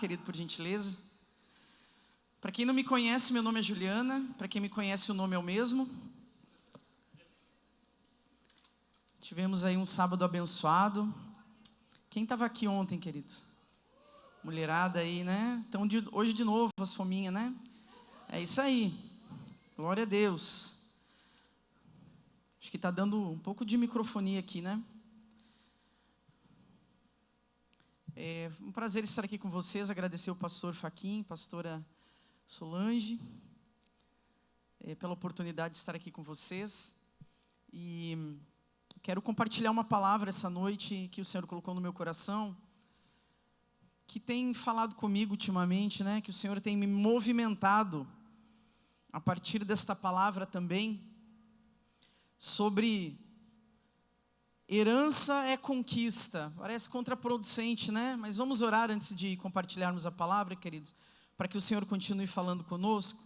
Querido, por gentileza. Para quem não me conhece, meu nome é Juliana. Para quem me conhece, o nome é o mesmo. Tivemos aí um sábado abençoado. Quem estava aqui ontem, queridos? Mulherada aí, né? Então, hoje de novo, as fominhas, né? É isso aí. Glória a Deus. Acho que está dando um pouco de microfonia aqui, né? É um prazer estar aqui com vocês, agradecer ao pastor Faquim, pastora Solange, pela oportunidade de estar aqui com vocês. E quero compartilhar uma palavra essa noite que o Senhor colocou no meu coração, que tem falado comigo ultimamente, né? Que o Senhor tem me movimentado a partir desta palavra também, sobre herança é conquista. Parece contraproducente, né? Mas vamos orar antes de compartilharmos a palavra, queridos, para que o Senhor continue falando conosco,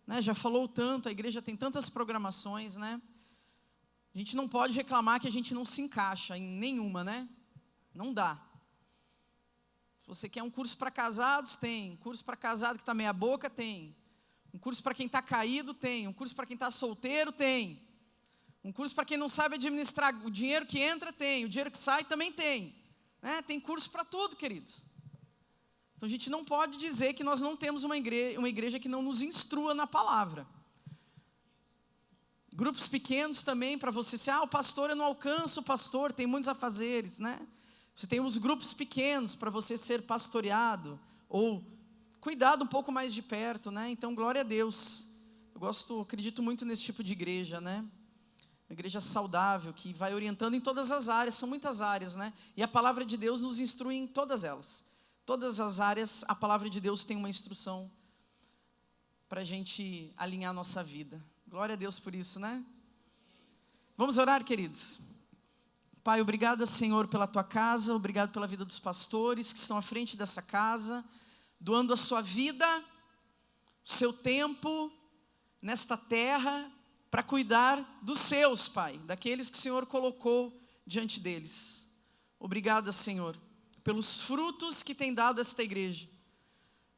né? Já falou tanto, a igreja tem tantas programações, né? A gente não pode reclamar que a gente não se encaixa em nenhuma, né? Não dá. Se você quer um curso para casados, tem. Um curso para casado que está meia boca, tem. Um curso para quem está caído, tem. Um curso para quem está solteiro, tem. Um curso para quem não sabe administrar o dinheiro que entra, tem. O dinheiro que sai também tem, né? Tem curso para tudo, queridos. Então a gente não pode dizer que nós não temos uma igreja que não nos instrua na palavra. Grupos pequenos também, para você ser, o pastor, eu não alcanço o pastor, tem muitos afazeres, né? Você tem os grupos pequenos para você ser pastoreado, ou cuidado um pouco mais de perto, né? Então, glória a Deus. Eu acredito muito nesse tipo de igreja, né? Uma igreja saudável, que vai orientando em todas as áreas, são muitas áreas, né? E a palavra de Deus nos instrui em todas elas. Todas as áreas, a palavra de Deus tem uma instrução para a gente alinhar a nossa vida. Glória a Deus por isso, né? Vamos orar, queridos. Pai, obrigado, Senhor, pela Tua casa, obrigado pela vida dos pastores que estão à frente dessa casa, doando a sua vida, o seu tempo nesta terra, para cuidar dos seus, Pai, daqueles que o Senhor colocou diante deles. Obrigada, Senhor, pelos frutos que tem dado esta igreja.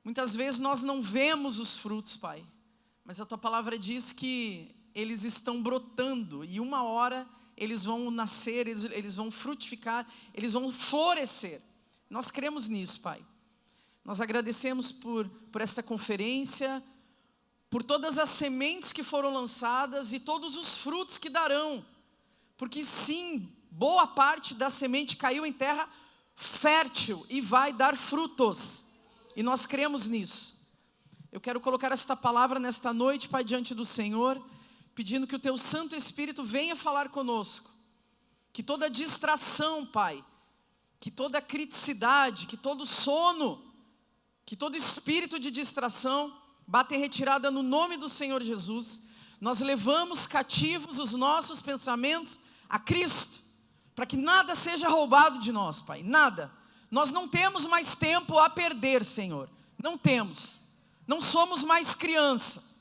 Muitas vezes nós não vemos os frutos, Pai, mas a Tua palavra diz que eles estão brotando e uma hora eles vão nascer, eles vão frutificar, eles vão florescer. Nós cremos nisso, Pai. Nós agradecemos por esta conferência, por todas as sementes que foram lançadas e todos os frutos que darão, porque sim, boa parte da semente caiu em terra fértil e vai dar frutos, e nós cremos nisso. Eu quero colocar esta palavra nesta noite, Pai, diante do Senhor, pedindo que o Teu Santo Espírito venha falar conosco, que toda distração, Pai, que toda criticidade, que todo sono, que todo espírito de distração bata em retirada no nome do Senhor Jesus. Nós levamos cativos os nossos pensamentos a Cristo, para que nada seja roubado de nós, Pai, nada. Nós não temos mais tempo a perder, Senhor, não temos, não somos mais criança.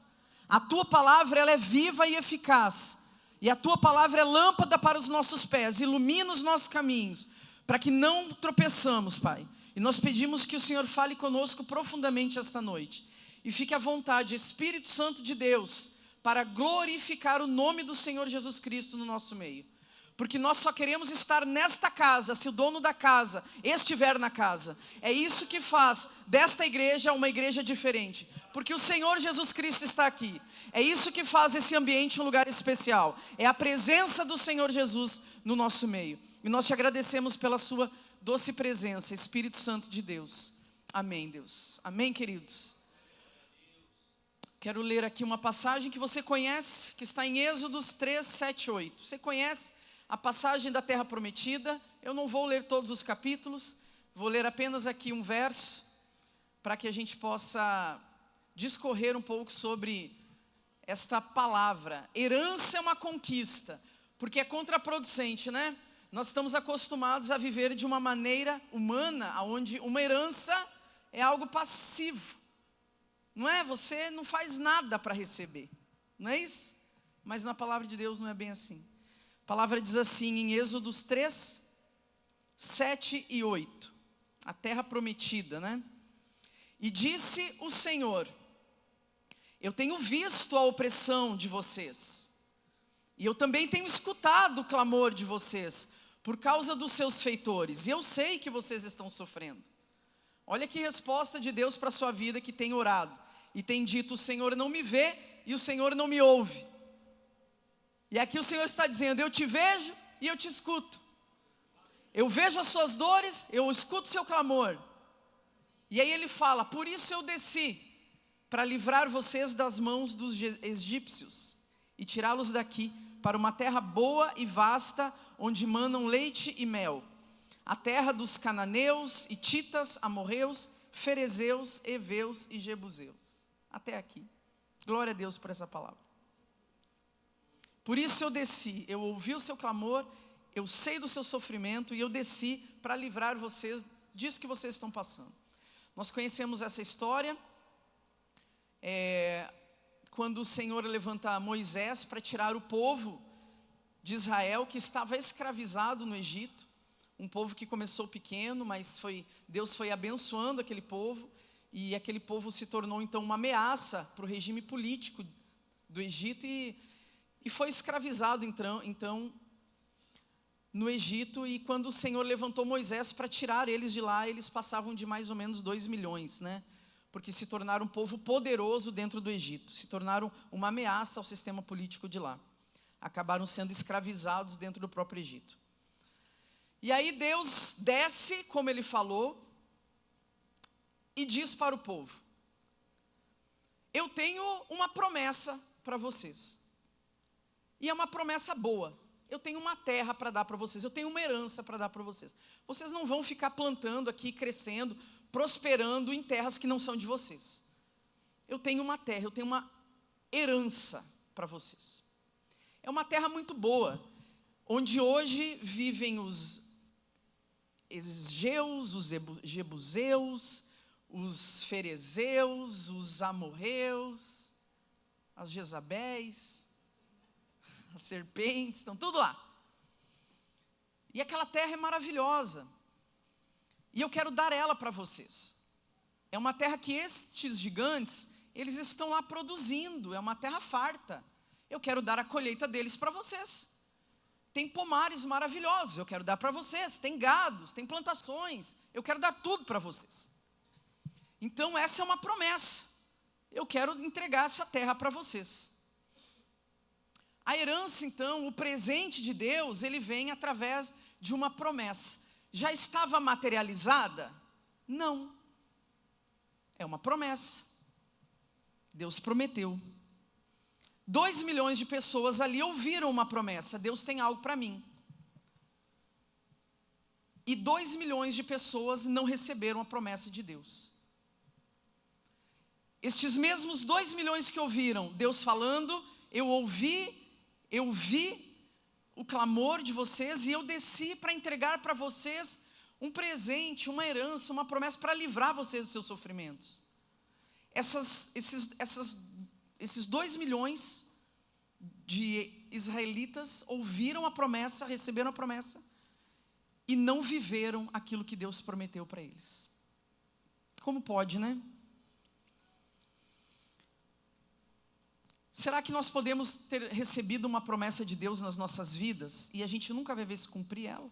A Tua palavra, ela é viva e eficaz, e a Tua palavra é lâmpada para os nossos pés, ilumina os nossos caminhos, para que não tropeçamos, Pai. E nós pedimos que o Senhor fale conosco profundamente esta noite. E fique à vontade, Espírito Santo de Deus, para glorificar o nome do Senhor Jesus Cristo no nosso meio. Porque nós só queremos estar nesta casa, se o dono da casa estiver na casa. É isso que faz desta igreja uma igreja diferente. Porque o Senhor Jesus Cristo está aqui. É isso que faz esse ambiente um lugar especial. É a presença do Senhor Jesus no nosso meio. E nós te agradecemos pela sua doce presença, Espírito Santo de Deus. Amém, Deus. Amém, queridos. Quero ler aqui uma passagem que você conhece, que está em Êxodos 3, 7, 8. Você conhece a passagem da terra prometida? Eu não vou ler todos os capítulos, vou ler apenas aqui um verso, para que a gente possa discorrer um pouco sobre esta palavra. Herança é uma conquista, porque é contraproducente, né? Nós estamos acostumados a viver de uma maneira humana, onde uma herança é algo passivo. Não é? Você não faz nada para receber, não é isso? Mas na palavra de Deus não é bem assim. A palavra diz assim em Êxodos 3, 7 e 8. A terra prometida, né? E disse o Senhor: eu tenho visto a opressão de vocês, e eu também tenho escutado o clamor de vocês, por causa dos seus feitores, e eu sei que vocês estão sofrendo. Olha que resposta de Deus para a sua vida, que tem orado, e tem dito: o Senhor não me vê, e o Senhor não me ouve. E aqui o Senhor está dizendo: eu te vejo e eu te escuto. Eu vejo as suas dores, eu escuto o seu clamor. E aí ele fala: por isso eu desci, para livrar vocês das mãos dos egípcios, e tirá-los daqui, para uma terra boa e vasta, onde manam leite e mel, a terra dos cananeus, hititas, amorreus, ferezeus, heveus e jebuseus. Até aqui. Glória a Deus por essa palavra. Por isso eu desci, eu ouvi o seu clamor, eu sei do seu sofrimento, e eu desci para livrar vocês disso que vocês estão passando. Nós conhecemos essa história, quando o Senhor levanta Moisés para tirar o povo de Israel, que estava escravizado no Egito, um povo que começou pequeno, mas Deus foi abençoando aquele povo, e aquele povo se tornou então uma ameaça para o regime político do Egito, e foi escravizado então no Egito. E quando o Senhor levantou Moisés para tirar eles de lá, eles passavam de mais ou menos 2 milhões, né? Porque se tornaram um povo poderoso dentro do Egito, se tornaram uma ameaça ao sistema político de lá. Acabaram sendo escravizados dentro do próprio Egito. E aí Deus desce, como ele falou, e diz para o povo: eu tenho uma promessa para vocês. E é uma promessa boa. Eu tenho uma terra para dar para vocês, eu tenho uma herança para dar para vocês. Vocês não vão ficar plantando aqui, crescendo, prosperando em terras que não são de vocês. Eu tenho uma terra, eu tenho uma herança para vocês. É uma terra muito boa, onde hoje vivem os Egeus, os Jebuseus, os Ferezeus, os Amorreus, as Jezabéis, as serpentes, estão tudo lá. E aquela terra é maravilhosa, e eu quero dar ela para vocês. É uma terra que estes gigantes, eles estão lá produzindo, é uma terra farta. Eu quero dar a colheita deles para vocês. Tem pomares maravilhosos, eu quero dar para vocês. Tem gados, tem plantações, eu quero dar tudo para vocês. Então essa é uma promessa. Eu quero entregar essa terra para vocês. A herança então, o presente de Deus, ele vem através de uma promessa. Já estava materializada? Não. É uma promessa. Deus prometeu. 2 milhões de pessoas ali ouviram uma promessa: Deus tem algo para mim. E 2 milhões de pessoas não receberam a promessa de Deus. Estes mesmos 2 milhões que ouviram Deus falando: eu vi o clamor de vocês, e eu desci para entregar para vocês um presente, uma herança, uma promessa para livrar vocês dos seus sofrimentos. Esses 2 milhões de israelitas ouviram a promessa, receberam a promessa, e não viveram aquilo que Deus prometeu para eles. Como pode, né? Será que nós podemos ter recebido uma promessa de Deus nas nossas vidas, e a gente nunca vai ver se cumprir ela?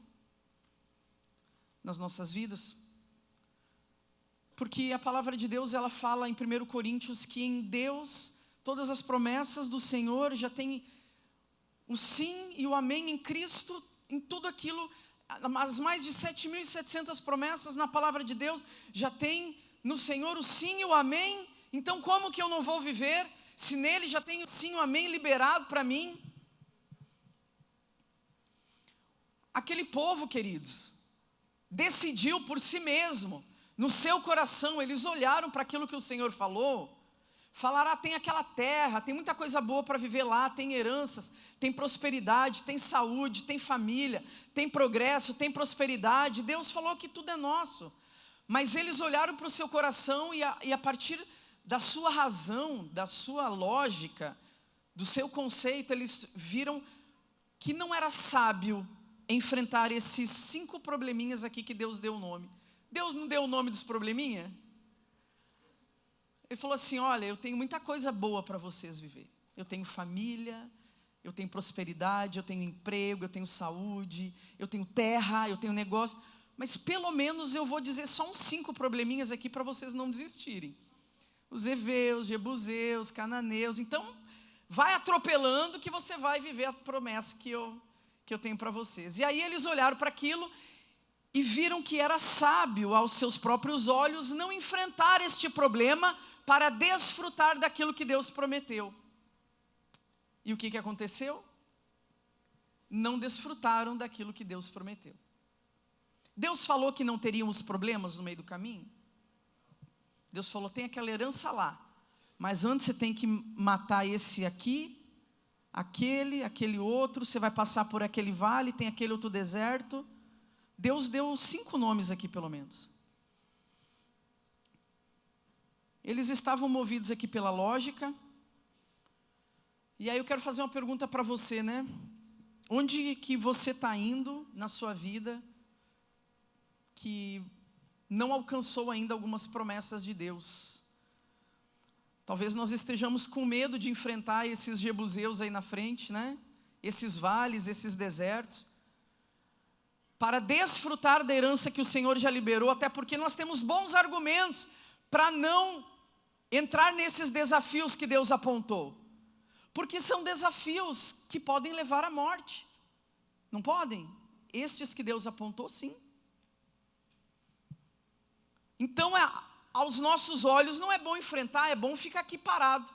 Nas nossas vidas? Porque a palavra de Deus, ela fala em 1 Coríntios que em Deus todas as promessas do Senhor já tem o sim e o amém em Cristo, em tudo aquilo. As mais de 7.700 promessas na palavra de Deus já tem no Senhor o sim e o amém. Então como que eu não vou viver se nele já tem o sim e o amém liberado para mim? Aquele povo, queridos, decidiu por si mesmo, no seu coração, eles olharam para aquilo que o Senhor falou, falaram: tem aquela terra, tem muita coisa boa para viver lá, tem heranças, tem prosperidade, tem saúde, tem família, tem progresso, tem prosperidade. Deus falou que tudo é nosso. Mas eles olharam para o seu coração e a partir da sua razão, da sua lógica, do seu conceito, eles viram que não era sábio enfrentar esses 5 probleminhas aqui que Deus deu o nome. Deus não deu o nome dos probleminha? Ele falou assim: olha, eu tenho muita coisa boa para vocês viver. Eu tenho família, eu tenho prosperidade, eu tenho emprego, eu tenho saúde, eu tenho terra, eu tenho negócio. Mas pelo menos eu vou dizer só uns 5 probleminhas aqui para vocês não desistirem. Os heveus, jebuseus, cananeus. Então, vai atropelando que você vai viver a promessa que eu tenho para vocês. E aí eles olharam para aquilo e viram que era sábio aos seus próprios olhos não enfrentar este problema para desfrutar daquilo que Deus prometeu. E o que aconteceu? Não desfrutaram daquilo que Deus prometeu. Deus falou que não teríamos problemas no meio do caminho? Deus falou: tem aquela herança lá, mas antes você tem que matar esse aqui, aquele outro, você vai passar por aquele vale, tem aquele outro deserto. Deus deu 5 nomes aqui pelo menos. Eles estavam movidos aqui pela lógica. E aí eu quero fazer uma pergunta para você, né? Onde que você está indo na sua vida que não alcançou ainda algumas promessas de Deus? Talvez nós estejamos com medo de enfrentar esses jebuseus aí na frente, né? Esses vales, esses desertos, para desfrutar da herança que o Senhor já liberou, até porque nós temos bons argumentos para não entrar nesses desafios que Deus apontou. Porque são desafios que podem levar à morte. Não podem? Estes que Deus apontou, sim. Então, aos nossos olhos, não é bom enfrentar, é bom ficar aqui parado.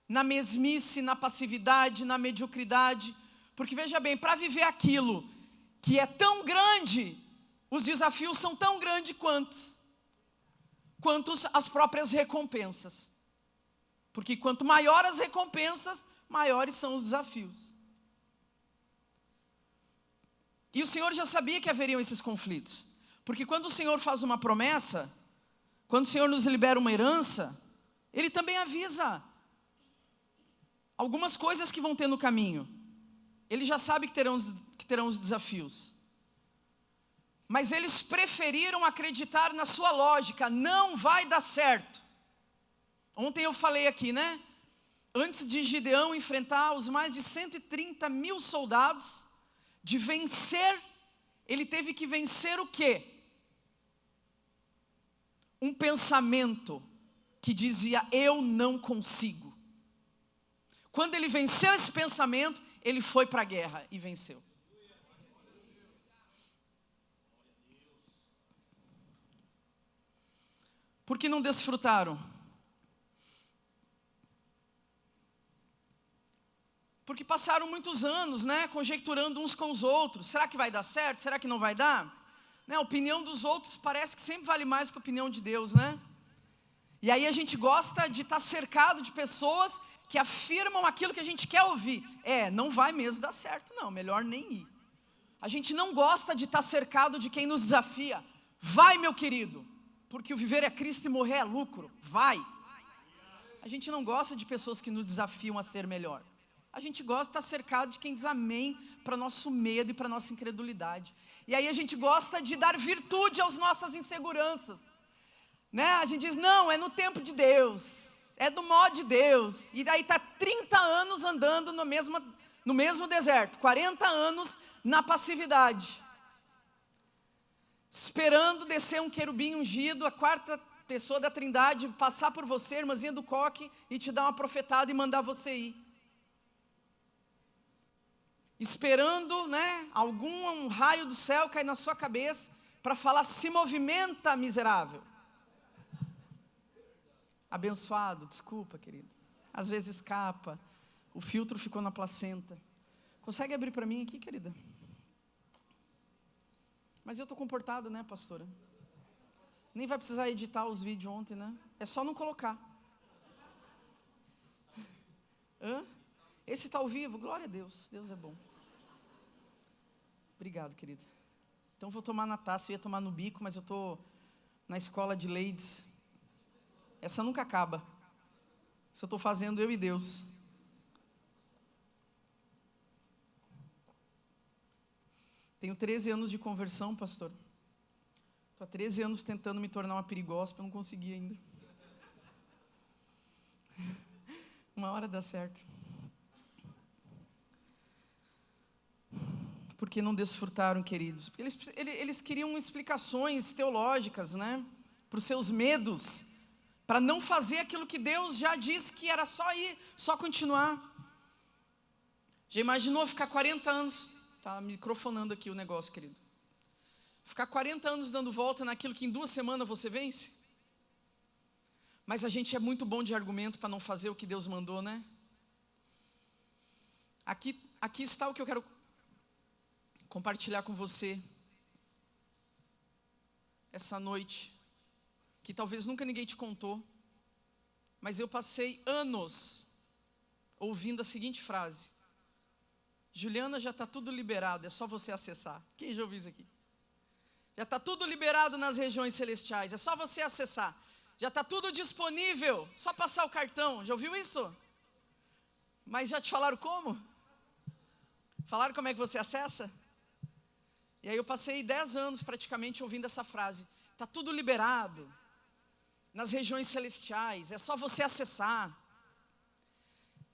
Na mesmice, na passividade, na mediocridade. Porque veja bem, para viver aquilo que é tão grande, os desafios são tão grandes quanto as próprias recompensas. Porque quanto maior as recompensas, maiores são os desafios. E o Senhor já sabia que haveriam esses conflitos. Porque quando o Senhor faz uma promessa, quando o Senhor nos libera uma herança, Ele também avisa algumas coisas que vão ter no caminho. Ele já sabe que terão os desafios. Mas eles preferiram acreditar na sua lógica: não vai dar certo. Ontem eu falei aqui, né? Antes de Gideão enfrentar os mais de 130 mil soldados, de vencer, ele teve que vencer o quê? Um pensamento que dizia: eu não consigo. Quando ele venceu esse pensamento, ele foi para a guerra e venceu. Por que não desfrutaram? Porque passaram muitos anos, né, conjecturando uns com os outros. Será que vai dar certo? Será que não vai dar? Né, a opinião dos outros parece que sempre vale mais que a opinião de Deus, né? E aí a gente gosta de estar cercado de pessoas que afirmam aquilo que a gente quer ouvir. Não vai mesmo dar certo, não, melhor nem ir. A gente não gosta de estar cercado de quem nos desafia. Vai, meu querido, porque o viver é Cristo e morrer é lucro. Vai. A gente não gosta de pessoas que nos desafiam a ser melhor. A gente gosta de estar cercado de quem diz amém para nosso medo e para nossa incredulidade. E aí a gente gosta de dar virtude às nossas inseguranças, né? A gente diz: não, é no tempo de Deus, é do modo de Deus. E daí está 30 anos andando no mesmo deserto, 40 anos na passividade, esperando descer um querubim ungido, a 4ª pessoa da Trindade, passar por você, irmãzinha do coque, e te dar uma profetada e mandar você ir. Esperando, né, algum raio do céu cair na sua cabeça para falar: se movimenta, miserável. Abençoado, desculpa, querido. Às vezes escapa, o filtro ficou na placenta. Consegue abrir para mim aqui, querida? Mas eu estou comportada, né, pastora? Nem vai precisar editar os vídeos ontem, né? É só não colocar. Esse está ao vivo? Glória a Deus, Deus é bom. Obrigado, querida. Então vou tomar na taça, eu ia tomar no bico, mas eu estou na escola de ladies. Essa nunca acaba. Isso eu estou fazendo eu e Deus. Tenho 13 anos de conversão, pastor. Estou há 13 anos tentando me tornar uma perigóspita, não consegui ainda. Uma hora dá certo. Por que não desfrutaram, queridos? Porque eles queriam explicações teológicas, né? Para os seus medos, para não fazer aquilo que Deus já disse que era só ir, só continuar. Já imaginou ficar 40 anos? Tá microfonando aqui o negócio, querido. Ficar 40 anos dando volta naquilo que em 2 semanas você vence? Mas a gente é muito bom de argumento para não fazer o que Deus mandou, né? Aqui está o que eu quero compartilhar com você essa noite, que talvez nunca ninguém te contou, mas eu passei anos ouvindo a seguinte frase: Juliana, já está tudo liberado, é só você acessar. Quem já ouviu isso aqui? Já está tudo liberado nas regiões celestiais, é só você acessar. Já está tudo disponível, só passar o cartão. Já ouviu isso? Mas já te falaram como? Falaram como é que você acessa? E aí eu passei 10 anos praticamente ouvindo essa frase: está tudo liberado nas regiões celestiais, é só você acessar.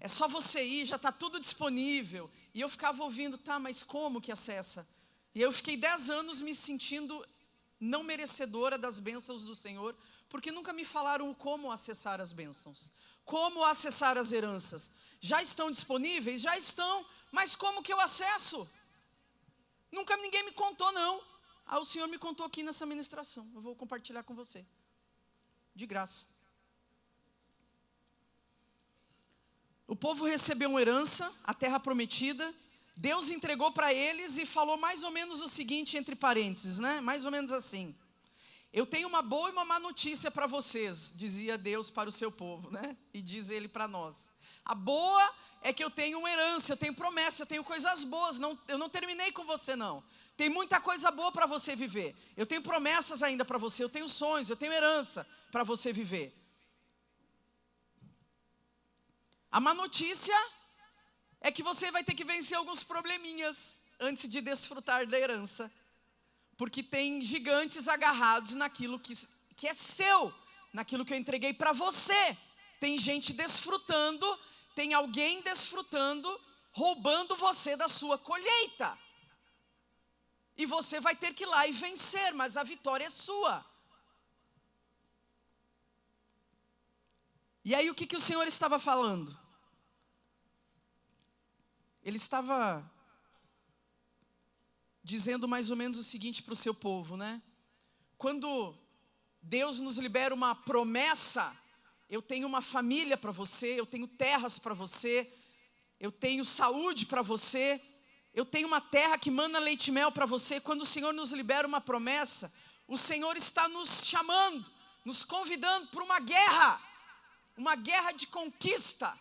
É só você ir, já está tudo disponível. E eu ficava ouvindo, tá, mas como que acessa? E eu fiquei 10 anos me sentindo não merecedora das bênçãos do Senhor, porque nunca me falaram como acessar as bênçãos, como acessar as heranças. Já estão disponíveis? Já estão, mas como que eu acesso? Nunca ninguém me contou, não. O Senhor me contou aqui nessa ministração. Eu vou compartilhar com você, de graça. O povo recebeu uma herança, a terra prometida. Deus entregou para eles e falou mais ou menos o seguinte, entre parênteses, né? Mais ou menos assim: eu tenho uma boa e uma má notícia para vocês, dizia Deus para o seu povo, né? E diz Ele para nós. A boa é que eu tenho uma herança, eu tenho promessa, eu tenho coisas boas. Eu não terminei com você, não. Tem muita coisa boa para você viver. Eu tenho promessas ainda para você, eu tenho sonhos, eu tenho herança para você viver. A má notícia é que você vai ter que vencer alguns probleminhas antes de desfrutar da herança. Porque tem gigantes agarrados naquilo que é seu, naquilo que eu entreguei para você. Tem gente desfrutando, tem alguém desfrutando, roubando você da sua colheita. E você vai ter que ir lá e vencer, mas a vitória é sua. E aí o que o Senhor estava falando? Ele estava dizendo mais ou menos o seguinte para o seu povo, né? Quando Deus nos libera uma promessa, eu tenho uma família para você, eu tenho terras para você, eu tenho saúde para você, eu tenho uma terra que mana leite e mel para você. Quando o Senhor nos libera uma promessa, o Senhor está nos chamando, nos convidando para uma guerra de conquista.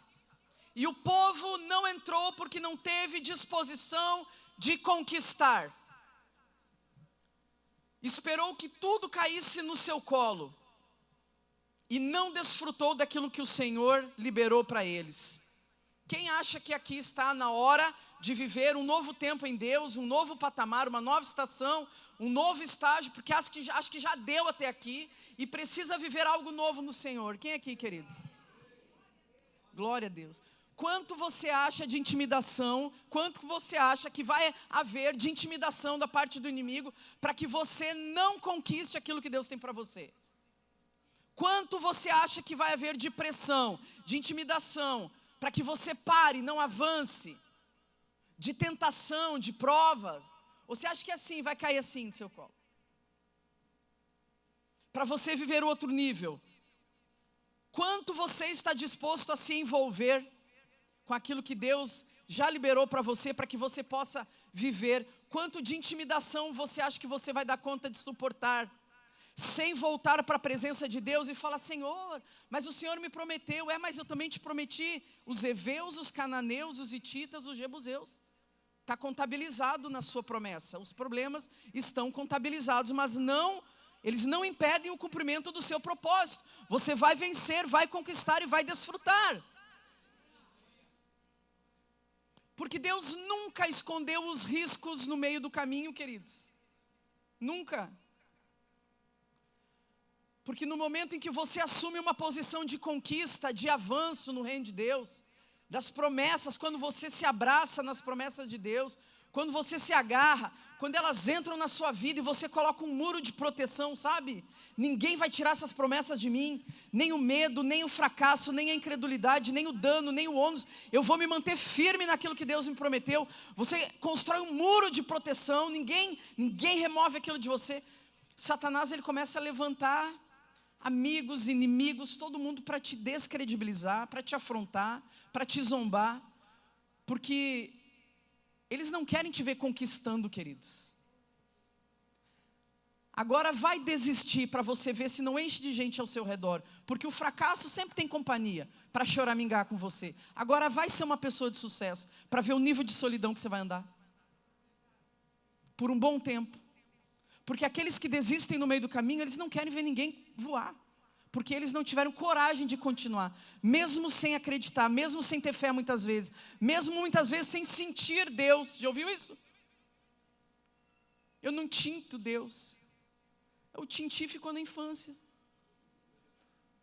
E o povo não entrou porque não teve disposição de conquistar. Esperou que tudo caísse no seu colo e não desfrutou daquilo que o Senhor liberou para eles. Quem acha que aqui está na hora de viver um novo tempo em Deus, um novo patamar, uma nova estação, um novo estágio, porque acho que já deu até aqui e precisa viver algo novo no Senhor? Quem aqui, queridos? Glória a Deus. Quanto você acha de intimidação, quanto você acha que vai haver de intimidação da parte do inimigo para que você não conquiste aquilo que Deus tem para você? Quanto você acha que vai haver de pressão, de intimidação, para que você pare, não avance? De tentação, de provas? Ou você acha que assim, vai cair assim no seu colo? Para você viver o outro nível. Quanto você está disposto a se envolver com aquilo que Deus já liberou para você que você possa viver? Quanto de intimidação você acha que você vai dar conta de suportar, sem voltar para a presença de Deus e falar: Senhor, mas o Senhor me prometeu. Mas eu também te prometi os heveus, os cananeus, os hititas, os jebuseus. Está contabilizado na sua promessa. Os problemas estão contabilizados, mas eles não impedem o cumprimento do seu propósito. Você vai vencer, vai conquistar e vai desfrutar. Porque Deus nunca escondeu os riscos no meio do caminho, queridos. Nunca. Porque no momento em que você assume uma posição de conquista, de avanço no reino de Deus, das promessas, quando você se abraça nas promessas de Deus, quando você se agarra, quando elas entram na sua vida e você coloca um muro de proteção, sabe? Ninguém vai tirar essas promessas de mim, nem o medo, nem o fracasso, nem a incredulidade, nem o dano, nem o ônus. Eu vou me manter firme naquilo que Deus me prometeu. Você constrói um muro de proteção, ninguém remove aquilo de você. Satanás, ele começa a levantar amigos, inimigos, todo mundo para te descredibilizar, para te afrontar, para te zombar, porque eles não querem te ver conquistando, queridos. Agora vai desistir para você ver se não enche de gente ao seu redor, porque o fracasso sempre tem companhia para choramingar com você. Agora vai ser uma pessoa de sucesso, para ver o nível de solidão que você vai andar. Por um bom tempo. Porque aqueles que desistem no meio do caminho, eles não querem ver ninguém voar. Porque eles não tiveram coragem de continuar. Mesmo sem acreditar, mesmo sem ter fé muitas vezes. Mesmo muitas vezes sem sentir Deus. Já ouviu isso? Eu não tinto Deus. Eu tinti ficou na infância.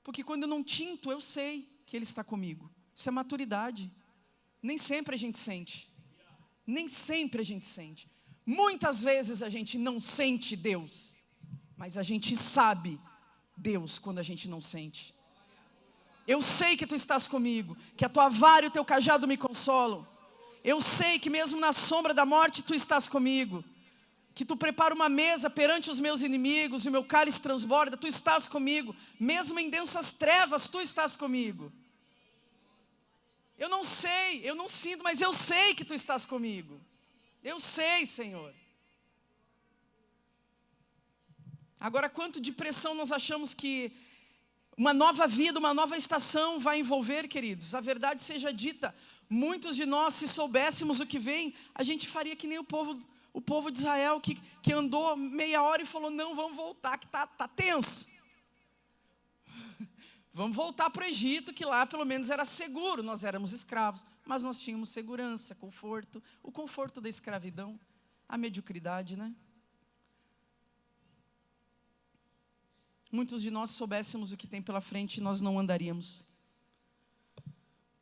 Porque quando eu não tinto, eu sei que Ele está comigo. Isso é maturidade. Nem sempre a gente sente. Nem sempre a gente sente. Muitas vezes a gente não sente Deus, mas a gente sabe Deus quando a gente não sente. Eu sei que Tu estás comigo, que a Tua vara e o Teu cajado me consolam. Eu sei que mesmo na sombra da morte Tu estás comigo, que Tu prepara uma mesa perante os meus inimigos e o meu cálice transborda. Tu estás comigo, mesmo em densas trevas Tu estás comigo. Eu não sei, eu não sinto, mas eu sei que Tu estás comigo. Eu sei, Senhor. Agora, quanto de pressão nós achamos que uma nova vida, uma nova estação vai envolver, queridos? A verdade seja dita, muitos de nós, se soubéssemos o que vem, a gente faria que nem o povo de Israel, que andou meia hora e falou, não, vamos voltar, que tá tenso. Vamos voltar para o Egito, que lá pelo menos era seguro, nós éramos escravos, mas nós tínhamos segurança, conforto, o conforto da escravidão, a mediocridade, né? Muitos de nós soubéssemos o que tem pela frente, nós não andaríamos.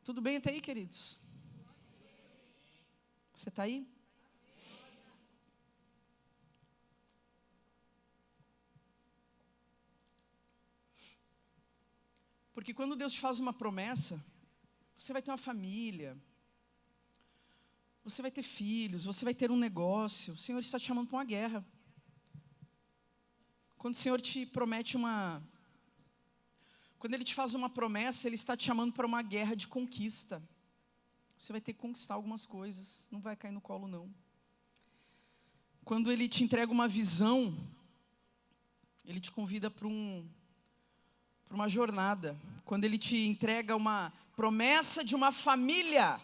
Tudo bem até aí, queridos? Você está aí? Porque quando Deus te faz uma promessa, você vai ter uma família, você vai ter filhos, você vai ter um negócio. O Senhor está te chamando para uma guerra. Quando o Senhor te promete quando Ele te faz uma promessa, Ele está te chamando para uma guerra de conquista. Você vai ter que conquistar algumas coisas, não vai cair no colo não. Quando Ele te entrega uma visão, Ele te convida para uma jornada. Quando Ele te entrega uma promessa de uma família,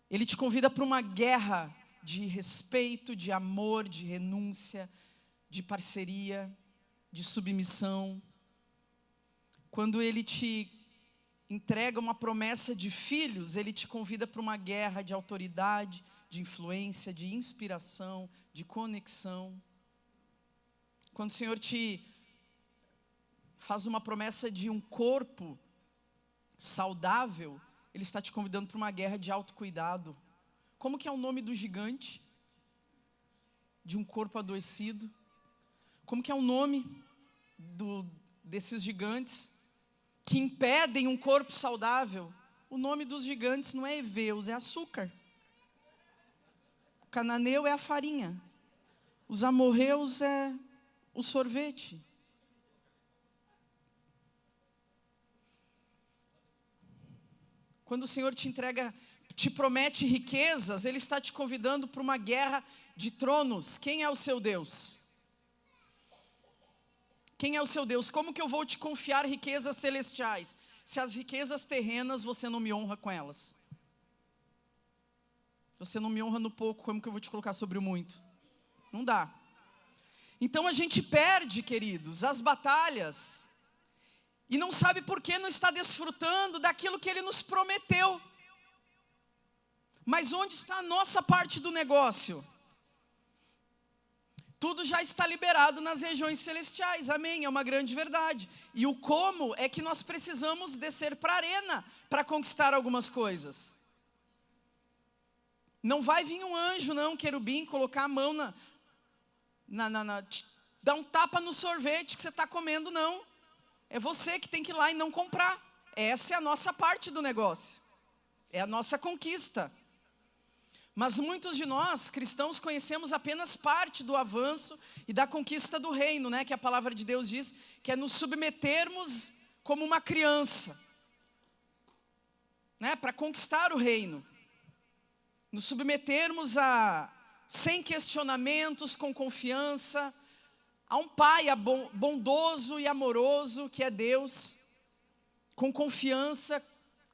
Ele te convida para uma guerra de respeito, de amor, de renúncia, de parceria, de submissão. Quando Ele te entrega uma promessa de filhos, Ele te convida para uma guerra de autoridade, de influência, de inspiração, de conexão. Quando o Senhor te faz uma promessa de um corpo saudável, Ele está te convidando para uma guerra de autocuidado. Como que é o nome do gigante? De um corpo adoecido? Como que é o nome desses gigantes que impedem um corpo saudável? O nome dos gigantes não é heveus, é açúcar. O cananeu é a farinha. Os amorreus é o sorvete. Quando o Senhor te promete riquezas, Ele está te convidando para uma guerra de tronos. Quem é o seu Deus? Quem é o seu Deus? Como que eu vou te confiar riquezas celestiais, se as riquezas terrenas você não me honra com elas? Você não me honra no pouco, como que eu vou te colocar sobre o muito? Não dá. Então a gente perde, queridos, as batalhas, e não sabe por que não está desfrutando daquilo que Ele nos prometeu. Mas onde está a nossa parte do negócio? Tudo já está liberado nas regiões celestiais, amém, é uma grande verdade. E o como é que nós precisamos descer para a arena para conquistar algumas coisas. Não vai vir um anjo, não, querubim, colocar a mão dar um tapa no sorvete que você está comendo, não. É você que tem que ir lá e não comprar. Essa é a nossa parte do negócio, é a nossa conquista. Mas muitos de nós, cristãos, conhecemos apenas parte do avanço e da conquista do reino, né? Que a palavra de Deus diz que é nos submetermos como uma criança, né? Para conquistar o reino. Nos submetermos sem questionamentos, com confiança, a um Pai bondoso e amoroso, que é Deus, com confiança,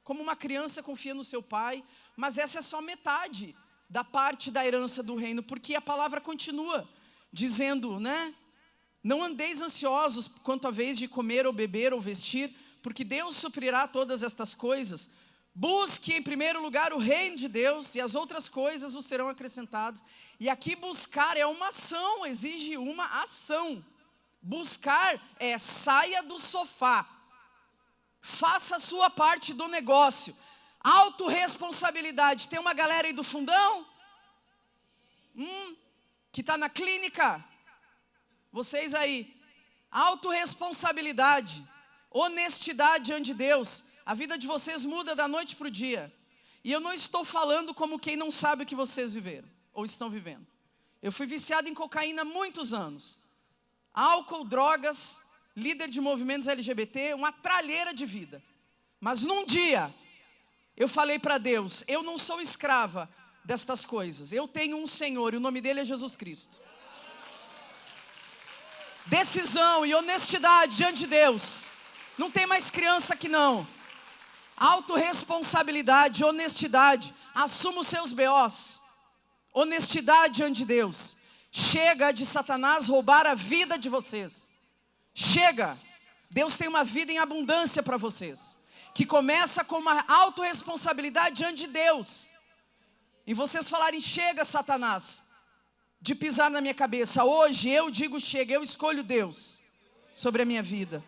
como uma criança confia no seu pai. Mas essa é só metade da parte da herança do reino, porque a palavra continua dizendo, né? Não andeis ansiosos quanto à vez de comer ou beber ou vestir, porque Deus suprirá todas estas coisas. Busque em primeiro lugar o reino de Deus, e as outras coisas vos serão acrescentadas. E aqui buscar é uma ação, exige uma ação. Buscar é saia do sofá, faça a sua parte do negócio. Autorresponsabilidade. Tem uma galera aí do fundão? Que está na clínica? Vocês aí. Autorresponsabilidade. Honestidade diante de Deus. A vida de vocês muda da noite para o dia. E eu não estou falando como quem não sabe o que vocês viveram ou estão vivendo. Eu fui viciado em cocaína há muitos anos. Álcool, drogas, líder de movimentos LGBT, uma tralheira de vida. Mas num dia eu falei para Deus, eu não sou escrava destas coisas. Eu tenho um Senhor e o nome dele é Jesus Cristo. Decisão e honestidade diante de Deus. Não tem mais criança que não. Autorresponsabilidade, honestidade. Assuma os seus BOs. Honestidade diante de Deus. Chega de Satanás roubar a vida de vocês. Chega. Deus tem uma vida em abundância para vocês, que começa com uma autorresponsabilidade diante de Deus. E vocês falarem, chega Satanás, de pisar na minha cabeça. Hoje eu digo chega, eu escolho Deus sobre a minha vida.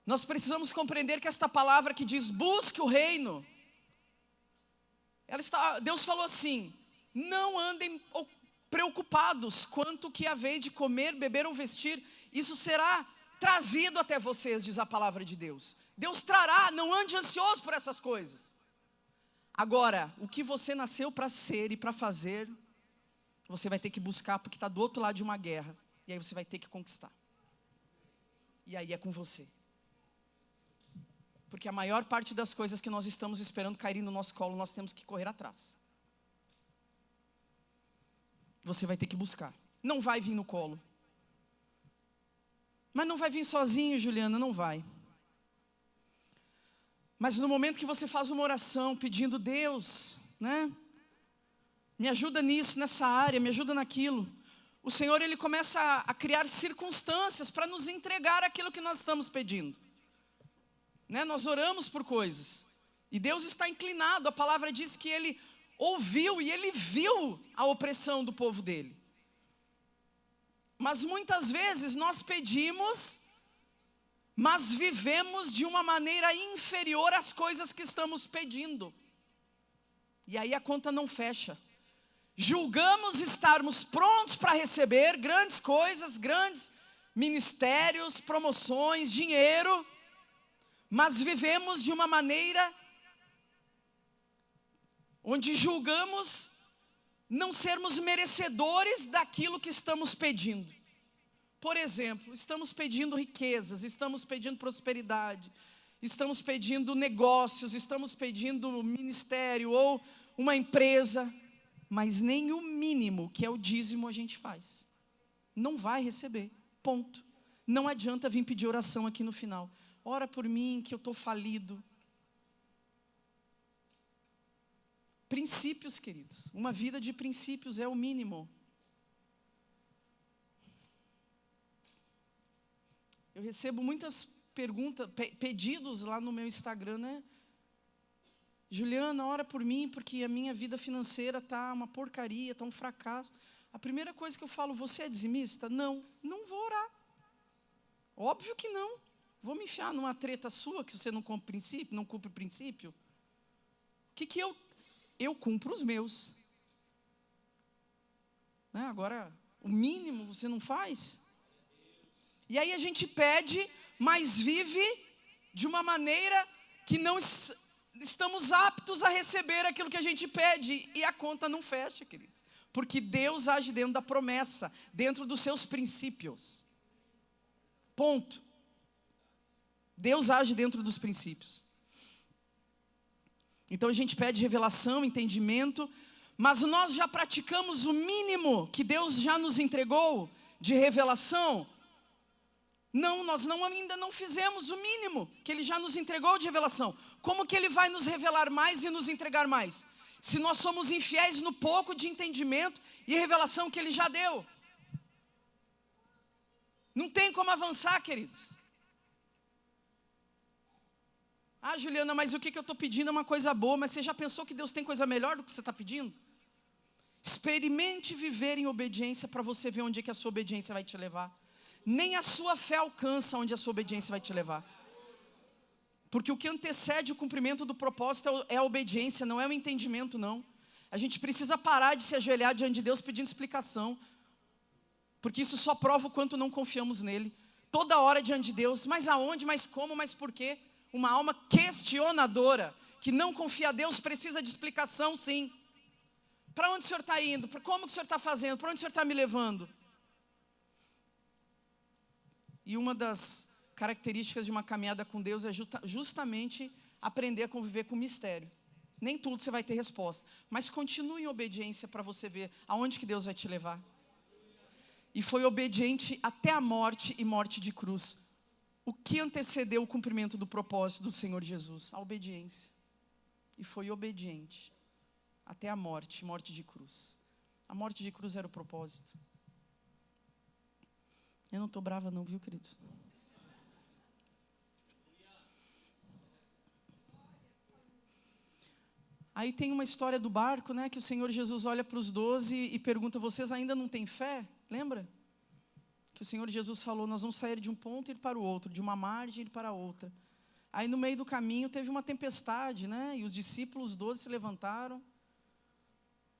Nós precisamos compreender que esta palavra que diz busque o reino, Deus falou assim, não andem preocupados quanto que haver de comer, beber ou vestir, isso será trazido até vocês, diz a palavra de Deus. Deus trará, não ande ansioso por essas coisas. Agora, o que você nasceu para ser e para fazer, você vai ter que buscar, porque está do outro lado de uma guerra. E aí você vai ter que conquistar. E aí é com você. Porque a maior parte das coisas que nós estamos esperando caírem no nosso colo, nós temos que correr atrás. Você vai ter que buscar. Não vai vir no colo. Mas não vai vir sozinho, Juliana, não vai. Mas no momento que você faz uma oração pedindo, Deus, né? Me ajuda nisso, nessa área, me ajuda naquilo. O Senhor, Ele começa a criar circunstâncias para nos entregar aquilo que nós estamos pedindo. Né? Nós oramos por coisas. E Deus está inclinado, a palavra diz que Ele ouviu e Ele viu a opressão do povo dEle. Mas muitas vezes nós pedimos, mas vivemos de uma maneira inferior às coisas que estamos pedindo. E aí a conta não fecha. Julgamos estarmos prontos para receber grandes coisas, grandes ministérios, promoções, dinheiro, mas vivemos de uma maneira onde julgamos não sermos merecedores daquilo que estamos pedindo. Por exemplo, estamos pedindo riquezas, estamos pedindo prosperidade, estamos pedindo negócios, estamos pedindo ministério ou uma empresa, mas nem o mínimo, que é o dízimo, a gente faz. Não vai receber, ponto. Não adianta vir pedir oração aqui no final. Ora por mim que eu estou falido. Princípios, queridos. Uma vida de princípios é o mínimo. Eu recebo muitas perguntas, pedidos lá no meu Instagram, né? Juliana, ora por mim, porque a minha vida financeira está uma porcaria, está um fracasso. A primeira coisa que eu falo, você é dizimista? Não, não vou orar. Óbvio que não. Vou me enfiar numa treta sua que você não cumpre princípio, não cumpre princípio. O que eu cumpro os meus. Né? Agora, o mínimo você não faz. E aí a gente pede, mas vive de uma maneira que não estamos aptos a receber aquilo que a gente pede. E a conta não fecha, queridos. Porque Deus age dentro da promessa, dentro dos seus princípios. Ponto. Deus age dentro dos princípios. Então a gente pede revelação, entendimento, mas nós já praticamos o mínimo que Deus já nos entregou de revelação? Não, nós ainda não fizemos o mínimo que Ele já nos entregou de revelação. Como que Ele vai nos revelar mais e nos entregar mais? Se nós somos infiéis no pouco de entendimento e revelação que Ele já deu. Não tem como avançar, queridos. Ah, Juliana, mas o que eu estou pedindo é uma coisa boa, mas você já pensou que Deus tem coisa melhor do que você está pedindo? Experimente viver em obediência para você ver onde é que a sua obediência vai te levar. Nem a sua fé alcança onde a sua obediência vai te levar. Porque o que antecede o cumprimento do propósito é a obediência, não é o entendimento, não. A gente precisa parar de se ajoelhar diante de Deus pedindo explicação. Porque isso só prova o quanto não confiamos nele. Toda hora diante de Deus, mas aonde, mas como, mas por quê? Uma alma questionadora, que não confia a Deus, precisa de explicação, sim. Para onde o Senhor está indo? Como que o Senhor está fazendo? Para onde o Senhor está me levando? E uma das características de uma caminhada com Deus é justamente aprender a conviver com o mistério. Nem tudo você vai ter resposta, mas continue em obediência para você ver aonde que Deus vai te levar. E foi obediente até a morte e morte de cruz. O que antecedeu o cumprimento do propósito do Senhor Jesus? A obediência. E foi obediente até a morte, morte de cruz. A morte de cruz era o propósito. Eu não estou brava não, viu, queridos? Aí tem uma história do barco, né? Que o Senhor Jesus olha para os 12 e pergunta, vocês ainda não têm fé? Lembra? Que o Senhor Jesus falou, nós vamos sair de um ponto e ir para o outro, de uma margem e ir para a outra. Aí no meio do caminho teve uma tempestade, né? E os discípulos, 12, se levantaram,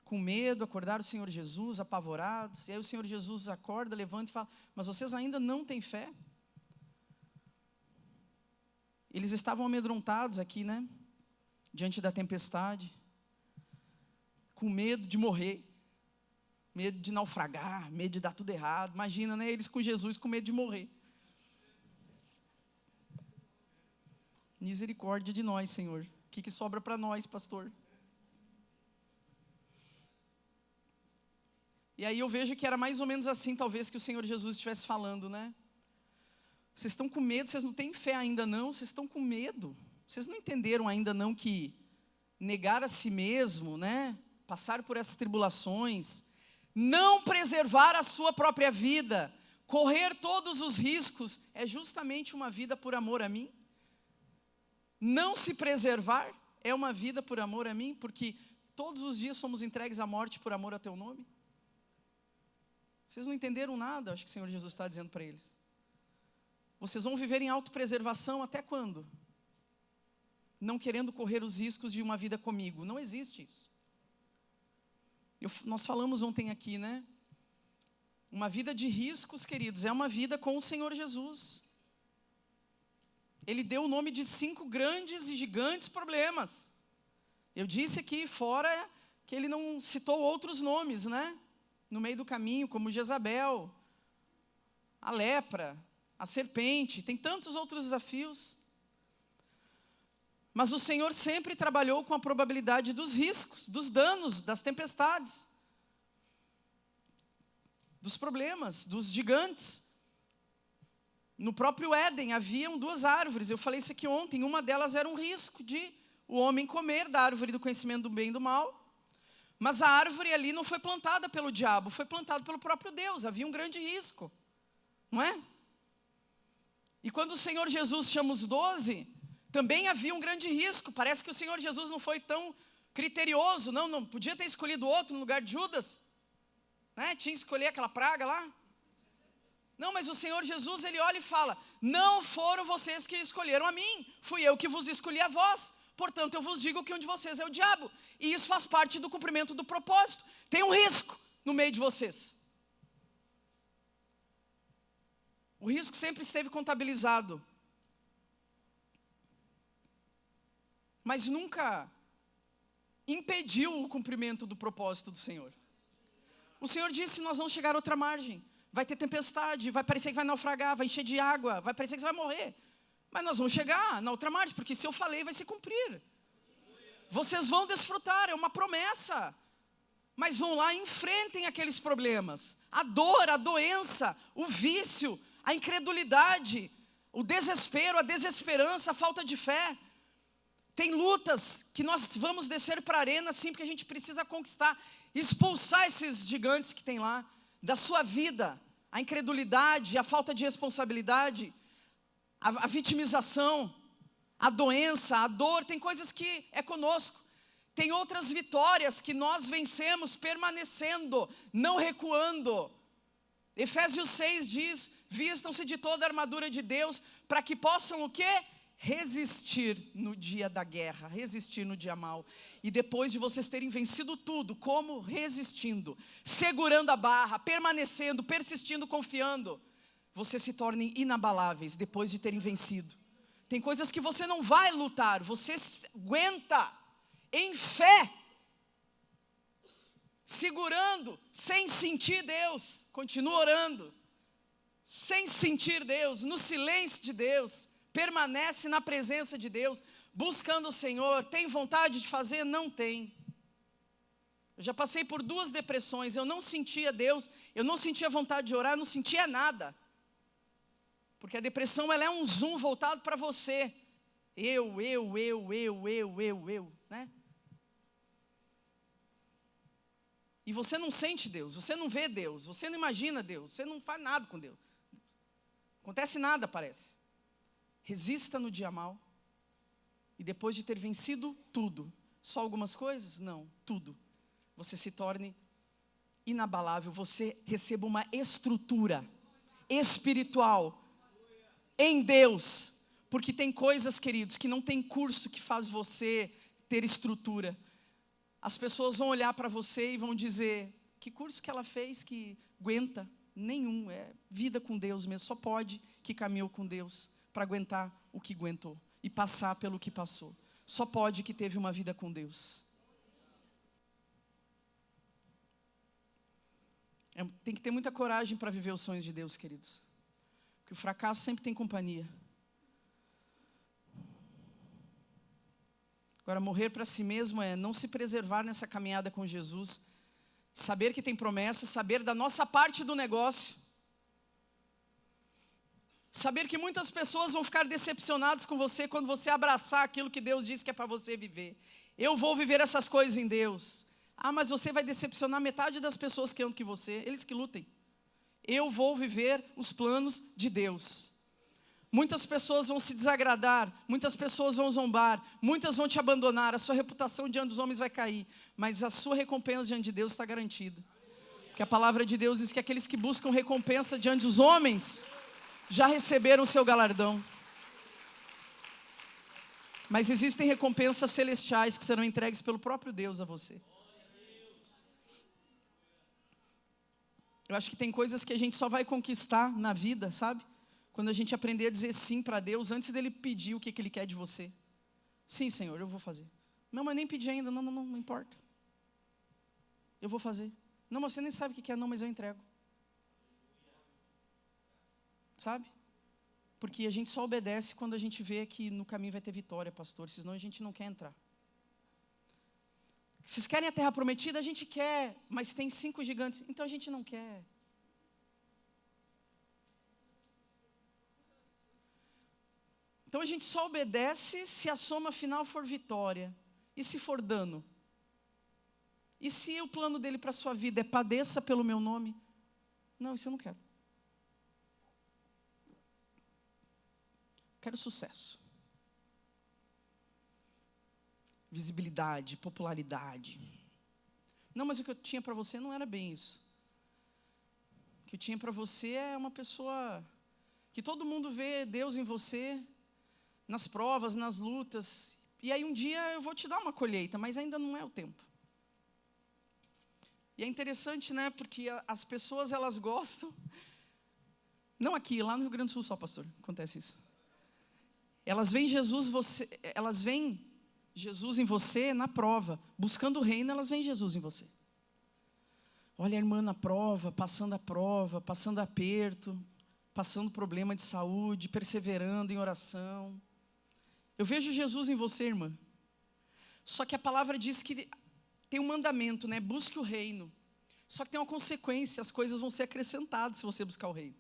com medo, acordaram o Senhor Jesus, apavorados. E aí o Senhor Jesus acorda, levanta e fala, mas vocês ainda não têm fé? Eles estavam amedrontados aqui, né? Diante da tempestade, com medo de morrer, medo de naufragar, medo de dar tudo errado. Imagina, né? Eles com Jesus com medo de morrer. Misericórdia de nós, Senhor. O que sobra para nós, pastor? E aí eu vejo que era mais ou menos assim, talvez, que o Senhor Jesus estivesse falando, né? Vocês estão com medo, vocês não têm fé ainda não, vocês estão com medo. Vocês não entenderam ainda não que negar a si mesmo, né? Passar por essas tribulações, não preservar a sua própria vida, correr todos os riscos, é justamente uma vida por amor a mim? Não se preservar é uma vida por amor a mim, porque todos os dias somos entregues à morte por amor a teu nome? Vocês não entenderam nada, acho que o Senhor Jesus está dizendo para eles. Vocês vão viver em autopreservação até quando? Não querendo correr os riscos de uma vida comigo. Não existe isso. Nós falamos ontem aqui, né? Uma vida de riscos, queridos, é uma vida com o Senhor Jesus. Ele deu o nome de 5 grandes e gigantes problemas. Eu disse aqui fora que ele não citou outros nomes, né? No meio do caminho, como Jezabel, a lepra, a serpente, tem tantos outros desafios. Mas o Senhor sempre trabalhou com a probabilidade dos riscos, dos danos, das tempestades, dos problemas, dos gigantes. No próprio Éden haviam 2 árvores, eu falei isso aqui ontem, uma delas era um risco de o homem comer da árvore do conhecimento do bem e do mal, mas a árvore ali não foi plantada pelo diabo, foi plantada pelo próprio Deus, havia um grande risco, não é? E quando o Senhor Jesus chama os 12, também havia um grande risco, parece que o Senhor Jesus não foi tão criterioso, não podia ter escolhido outro no lugar de Judas, né? Tinha que escolher aquela praga lá. Não, mas o Senhor Jesus, Ele olha e fala: não foram vocês que escolheram a mim, fui eu que vos escolhi a vós. Portanto, eu vos digo que um de vocês é o diabo. E isso faz parte do cumprimento do propósito. Tem um risco no meio de vocês. O risco sempre esteve contabilizado. Mas nunca impediu o cumprimento do propósito do Senhor. O Senhor disse: nós vamos chegar a outra margem. Vai ter tempestade, vai parecer que vai naufragar, vai encher de água, vai parecer que você vai morrer. Mas nós vamos chegar na outra margem, porque se eu falei, vai se cumprir. Vocês vão desfrutar, é uma promessa. Mas vão lá e enfrentem aqueles problemas. A dor, a doença, o vício, a incredulidade, o desespero, a desesperança, a falta de fé. Tem lutas que nós vamos descer para a arena, sim, porque a gente precisa conquistar, expulsar esses gigantes que tem lá, da sua vida, a incredulidade, a falta de responsabilidade, a vitimização, a doença, a dor. Tem coisas que é conosco. Tem outras vitórias que nós vencemos permanecendo, não recuando. Efésios 6 diz: vistam-se de toda a armadura de Deus, para que possam o quê? Resistir no dia da guerra, resistir no dia mau. E depois de vocês terem vencido tudo, como? Resistindo, segurando a barra, permanecendo, persistindo, confiando, vocês se tornem inabaláveis depois de terem vencido. Tem coisas que você não vai lutar, você aguenta em fé, segurando, sem sentir Deus, continua orando, sem sentir Deus, no silêncio de Deus, permanece na presença de Deus, buscando o Senhor. Tem vontade de fazer? Não tem. Eu já passei por 2 depressões, eu não sentia Deus, eu não sentia vontade de orar, eu não sentia nada. Porque a depressão, ela é um zoom voltado para você. Eu, né? E você não sente Deus, você não vê Deus, você não imagina Deus, você não faz nada com Deus. Acontece nada, parece. Resista no dia mau. E depois de ter vencido tudo, só algumas coisas? Não, tudo. Você se torne inabalável, você receba uma estrutura espiritual em Deus. Porque tem coisas, queridos, que não tem curso que faz você ter estrutura. As pessoas vão olhar para você e vão dizer: que curso que ela fez que aguenta? Nenhum, é vida com Deus mesmo. Só pode que caminhou com Deus para aguentar o que aguentou e passar pelo que passou. Só pode que teve uma vida com Deus. Tem que ter muita coragem para viver os sonhos de Deus, queridos. Porque o fracasso sempre tem companhia. Agora, morrer para si mesmo é não se preservar nessa caminhada com Jesus, saber que tem promessa, saber da nossa parte do negócio, saber que muitas pessoas vão ficar decepcionadas com você quando você abraçar aquilo que Deus disse que é para você viver. Eu vou viver essas coisas em Deus. Ah, mas você vai decepcionar metade das pessoas que amam que você, eles que lutem. Eu vou viver os planos de Deus. Muitas pessoas vão se desagradar, muitas pessoas vão zombar, muitas vão te abandonar, a sua reputação diante dos homens vai cair, mas a sua recompensa diante de Deus está garantida. Porque a palavra de Deus diz que aqueles que buscam recompensa diante dos homens já receberam o seu galardão. Mas existem recompensas celestiais que serão entregues pelo próprio Deus a você. Eu acho que tem coisas que a gente só vai conquistar na vida, sabe? Quando a gente aprender a dizer sim para Deus, antes dele pedir o que Ele quer de você. Sim, Senhor, eu vou fazer. Não, mas nem pedi ainda. Não importa. Eu vou fazer. Não, mas você nem sabe o que é. Não, mas eu entrego. Sabe? Porque a gente só obedece quando a gente vê que no caminho vai ter vitória, pastor. Senão a gente não quer entrar. Vocês querem a terra prometida? A gente quer, mas tem 5 gigantes. Então a gente não quer. Então a gente só obedece se a soma final for vitória. E se for dano? E se o plano dele para a sua vida é padeça pelo meu nome? Não, isso eu não quero. Quero sucesso. Visibilidade, popularidade. Não, mas o que eu tinha para você não era bem isso. que eu tinha para você é uma pessoa que todo mundo vê Deus em você, nas provas, nas lutas. E aí um dia eu vou te dar uma colheita, mas ainda não é o tempo. E é interessante, né? Porque as pessoas, elas gostam. Não aqui, lá no Rio Grande do Sul só, pastor, acontece isso. Elas veem Jesus em você na prova. Buscando o reino, elas veem Jesus em você. Olha a irmã na prova, passando aperto, passando problema de saúde, perseverando em oração. Eu vejo Jesus em você, irmã. Só que a palavra diz que tem um mandamento, né? Busque o reino. Só que tem uma consequência, as coisas vão ser acrescentadas se você buscar o reino.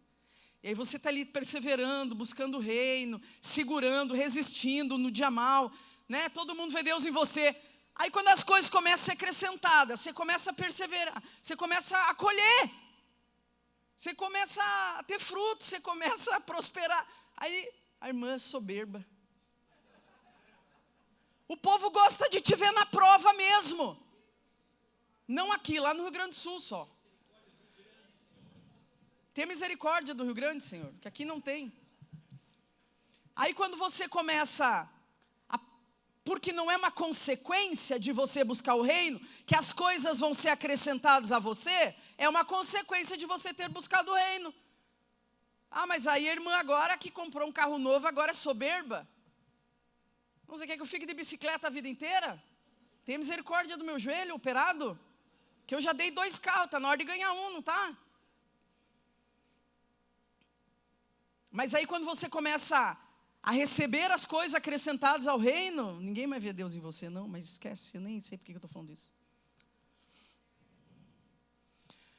E aí você está ali perseverando, buscando o reino, segurando, resistindo no dia mal, né? Todo mundo vê Deus em você. Aí quando as coisas começam a ser acrescentadas, você começa a perseverar, você começa a colher, você começa a ter frutos, você começa a prosperar. Aí a irmã é soberba. O povo gosta de te ver na prova mesmo. Não aqui, lá no Rio Grande do Sul só. Tenha misericórdia do Rio Grande, Senhor, que aqui não tem. Aí quando você começa porque não é uma consequência de você buscar o reino, que as coisas vão ser acrescentadas a você, é uma consequência de você ter buscado o reino. Ah, mas aí a irmã agora que comprou um carro novo, agora é soberba. Você quer que eu fique de bicicleta a vida inteira? Tenha misericórdia do meu joelho operado, que eu já dei 2 carros, está na hora de ganhar um, não está? Mas aí quando você começa a receber as coisas acrescentadas ao reino, ninguém vai ver Deus em você não, mas esquece, eu nem sei porque eu estou falando isso.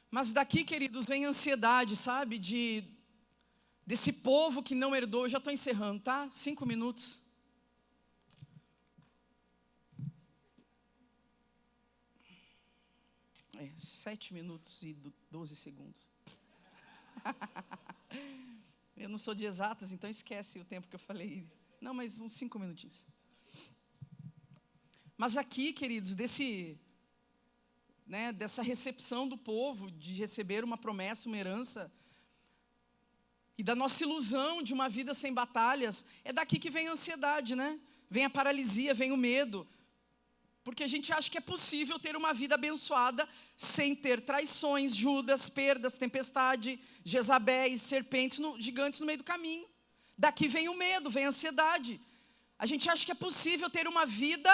Mas daqui, queridos, vem ansiedade, sabe, desse povo que não herdou. Eu já estou encerrando, tá? 5 minutos. É, 7 minutos e 12 segundos. Eu não sou de exatas, então esquece o tempo que eu falei. Não, mas uns 5 minutinhos. Mas aqui, queridos, dessa recepção do povo, de receber uma promessa, uma herança, e da nossa ilusão de uma vida sem batalhas, é daqui que vem a ansiedade, né? Vem a paralisia, vem o medo. Porque a gente acha que é possível ter uma vida abençoada sem ter traições, Judas, perdas, tempestade, Jezabéis, serpentes, gigantes no meio do caminho. Daqui vem o medo, vem a ansiedade. A gente acha que é possível ter uma vida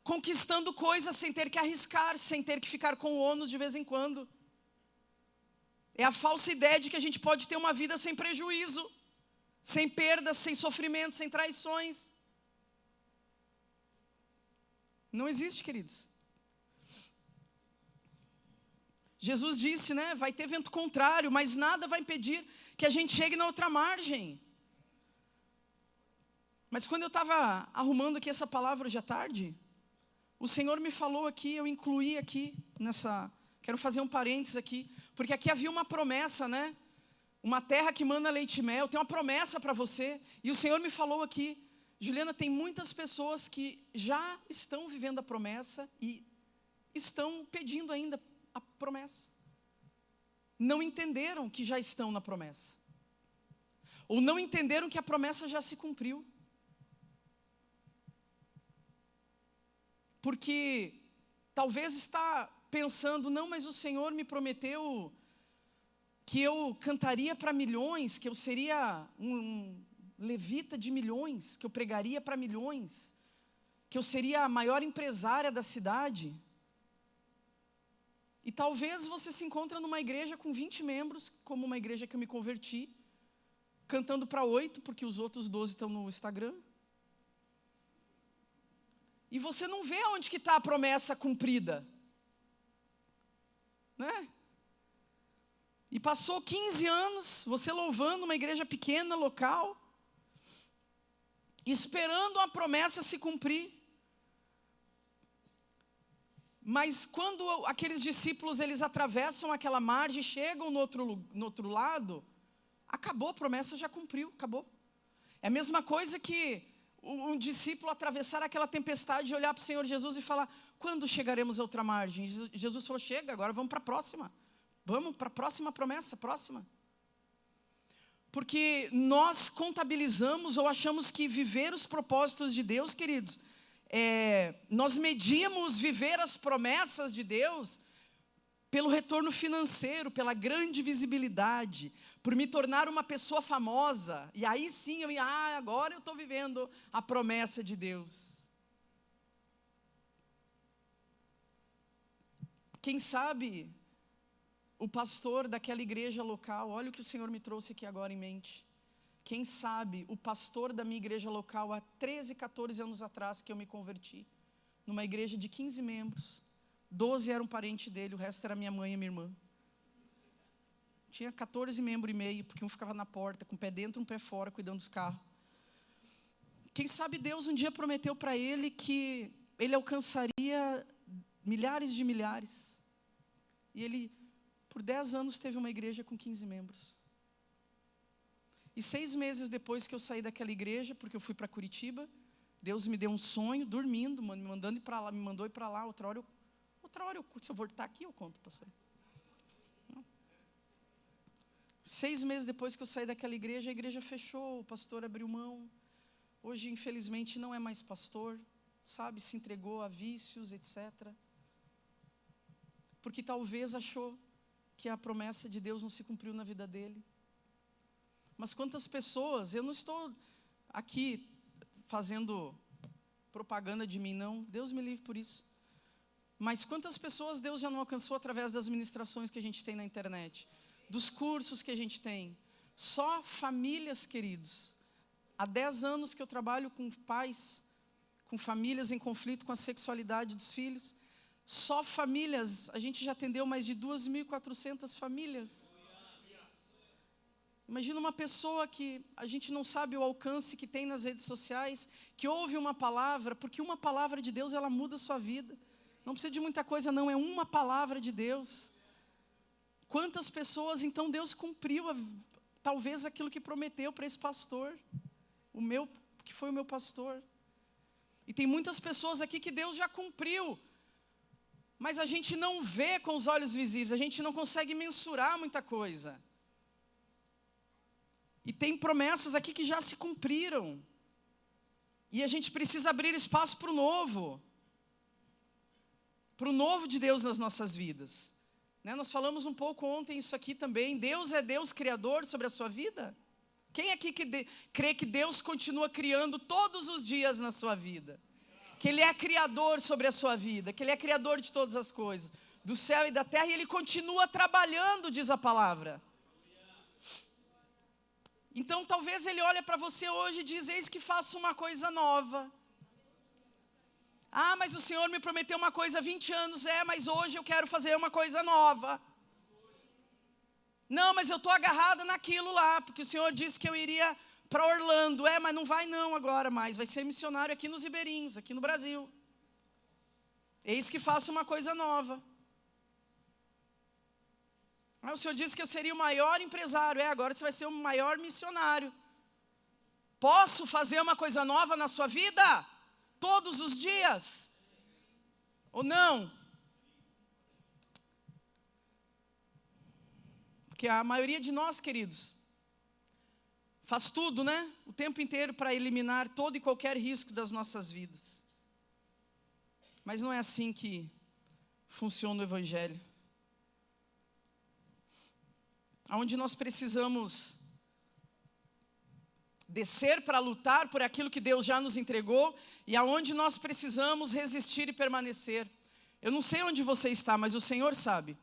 conquistando coisas sem ter que arriscar, sem ter que ficar com ônus de vez em quando. É a falsa ideia de que a gente pode ter uma vida sem prejuízo, sem perdas, sem sofrimento, sem traições. Não existe, queridos. Jesus disse, né? Vai ter vento contrário, mas nada vai impedir que a gente chegue na outra margem. Mas quando eu estava arrumando aqui essa palavra hoje à tarde, o Senhor me falou aqui, eu incluí aqui quero fazer um parênteses aqui, porque aqui havia uma promessa, né? Uma terra que mana leite e mel, tem uma promessa para você. E o Senhor me falou aqui, Juliana, tem muitas pessoas que já estão vivendo a promessa e estão pedindo ainda a promessa. Não entenderam que já estão na promessa. Ou não entenderam que a promessa já se cumpriu. Porque talvez está pensando, não, mas o Senhor me prometeu que eu cantaria para milhões, que eu seria um levita de milhões, que eu pregaria para milhões, que eu seria a maior empresária da cidade. E talvez você se encontre numa igreja com 20 membros, como uma igreja que eu me converti, cantando para 8, porque os outros 12 estão no Instagram. E você não vê onde que está a promessa cumprida. Né? E passou 15 anos, você louvando uma igreja pequena, local, esperando a promessa se cumprir. Mas quando aqueles discípulos, eles atravessam aquela margem, chegam no outro lado, acabou, a promessa já cumpriu, acabou. É a mesma coisa que um discípulo atravessar aquela tempestade e olhar para o Senhor Jesus e falar, quando chegaremos à outra margem? Jesus falou, chega, agora vamos para a próxima. Vamos para a próxima promessa, próxima. Porque nós contabilizamos ou achamos que viver os propósitos de Deus, queridos, nós medimos viver as promessas de Deus pelo retorno financeiro, pela grande visibilidade, por me tornar uma pessoa famosa. E aí sim, agora eu estou vivendo a promessa de Deus. Quem sabe o pastor daquela igreja local, olha o que o Senhor me trouxe aqui agora em mente. Quem sabe o pastor da minha igreja local, há 13, 14 anos atrás que eu me converti, numa igreja de 15 membros, 12 eram parente dele, o resto era minha mãe e minha irmã. Tinha 14 membros e meio, porque um ficava na porta, com um pé dentro e um pé fora, cuidando dos carros. Quem sabe Deus um dia prometeu para ele que ele alcançaria milhares de milhares. E ele, por 10 anos, teve uma igreja com 15 membros. E 6 meses depois que eu saí daquela igreja, porque eu fui para Curitiba, Deus me deu um sonho, dormindo, me mandando ir para lá, me mandou ir para lá. Outra hora, se eu voltar aqui, eu conto, pastor. 6 meses depois que eu saí daquela igreja, a igreja fechou, o pastor abriu mão. Hoje, infelizmente, não é mais pastor, sabe, se entregou a vícios, etc. Porque talvez achou que a promessa de Deus não se cumpriu na vida dele. Mas quantas pessoas, eu não estou aqui fazendo propaganda de mim, não, Deus me livre por isso. Mas quantas pessoas Deus já não alcançou através das ministrações que a gente tem na internet, dos cursos que a gente tem. Só famílias, queridos. Há 10 anos que eu trabalho com pais, com famílias em conflito com a sexualidade dos filhos. Só famílias, a gente já atendeu mais de 2.400 famílias. Imagina uma pessoa que a gente não sabe o alcance que tem nas redes sociais, que ouve uma palavra, porque uma palavra de Deus, ela muda a sua vida. Não precisa de muita coisa não, é uma palavra de Deus. Quantas pessoas, então, Deus cumpriu, talvez aquilo que prometeu para esse pastor, que foi o meu pastor. E tem muitas pessoas aqui que Deus já cumpriu, mas a gente não vê com os olhos visíveis, a gente não consegue mensurar muita coisa. E tem promessas aqui que já se cumpriram. E a gente precisa abrir espaço para o novo. Para o novo de Deus nas nossas vidas. Nós falamos um pouco ontem isso aqui também. Deus é Deus criador sobre a sua vida? Quem aqui crê que Deus continua criando todos os dias na sua vida? Que Ele é criador sobre a sua vida, que Ele é criador de todas as coisas, do céu e da terra, e Ele continua trabalhando, diz a palavra. Então talvez Ele olhe para você hoje e diz, eis que faço uma coisa nova. Mas o Senhor me prometeu uma coisa há 20 anos, mas hoje eu quero fazer uma coisa nova. Não, mas eu estou agarrada naquilo lá, porque o Senhor disse que eu iria para Orlando, mas não vai não agora mais, vai ser missionário aqui nos Ribeirinhos, aqui no Brasil. Eis que faço uma coisa nova. O Senhor disse que eu seria o maior empresário, agora você vai ser o maior missionário. Posso fazer uma coisa nova na sua vida? Todos os dias? Ou não? Porque a maioria de nós, queridos, faz tudo, o tempo inteiro para eliminar todo e qualquer risco das nossas vidas. Mas não é assim que funciona o Evangelho. Onde nós precisamos descer para lutar por aquilo que Deus já nos entregou, e aonde nós precisamos resistir e permanecer. Eu não sei onde você está, mas o Senhor sabe.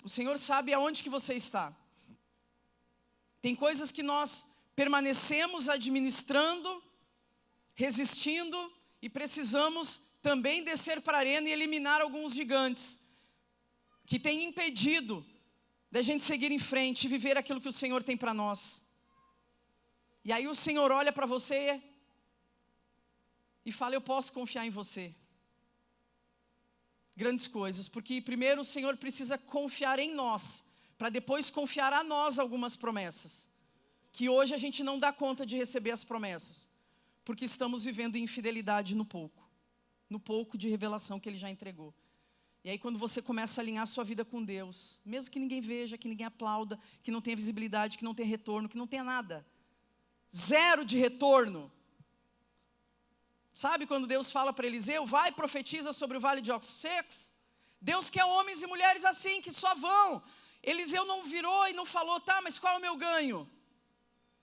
O Senhor sabe aonde que você está. Tem coisas que nós permanecemos administrando, resistindo, e precisamos também descer para a arena e eliminar alguns gigantes que têm impedido da gente seguir em frente e viver aquilo que o Senhor tem para nós. E aí o Senhor olha para você e fala, eu posso confiar em você. Grandes coisas, porque primeiro o Senhor precisa confiar em nós, para depois confiar a nós algumas promessas, que hoje a gente não dá conta de receber as promessas, porque estamos vivendo infidelidade no pouco de revelação que Ele já entregou. E E aí quando você começa a alinhar a sua vida com Deus, mesmo que ninguém veja, que ninguém aplauda, que não tenha visibilidade, que não tenha retorno, que não tenha nada, zero de retorno. Sabe quando Deus fala para Eliseu, vai e profetiza sobre o vale de ossos secos? Deus quer homens e mulheres assim, que só vão. Eliseu não virou e não falou, tá, mas qual é o meu ganho?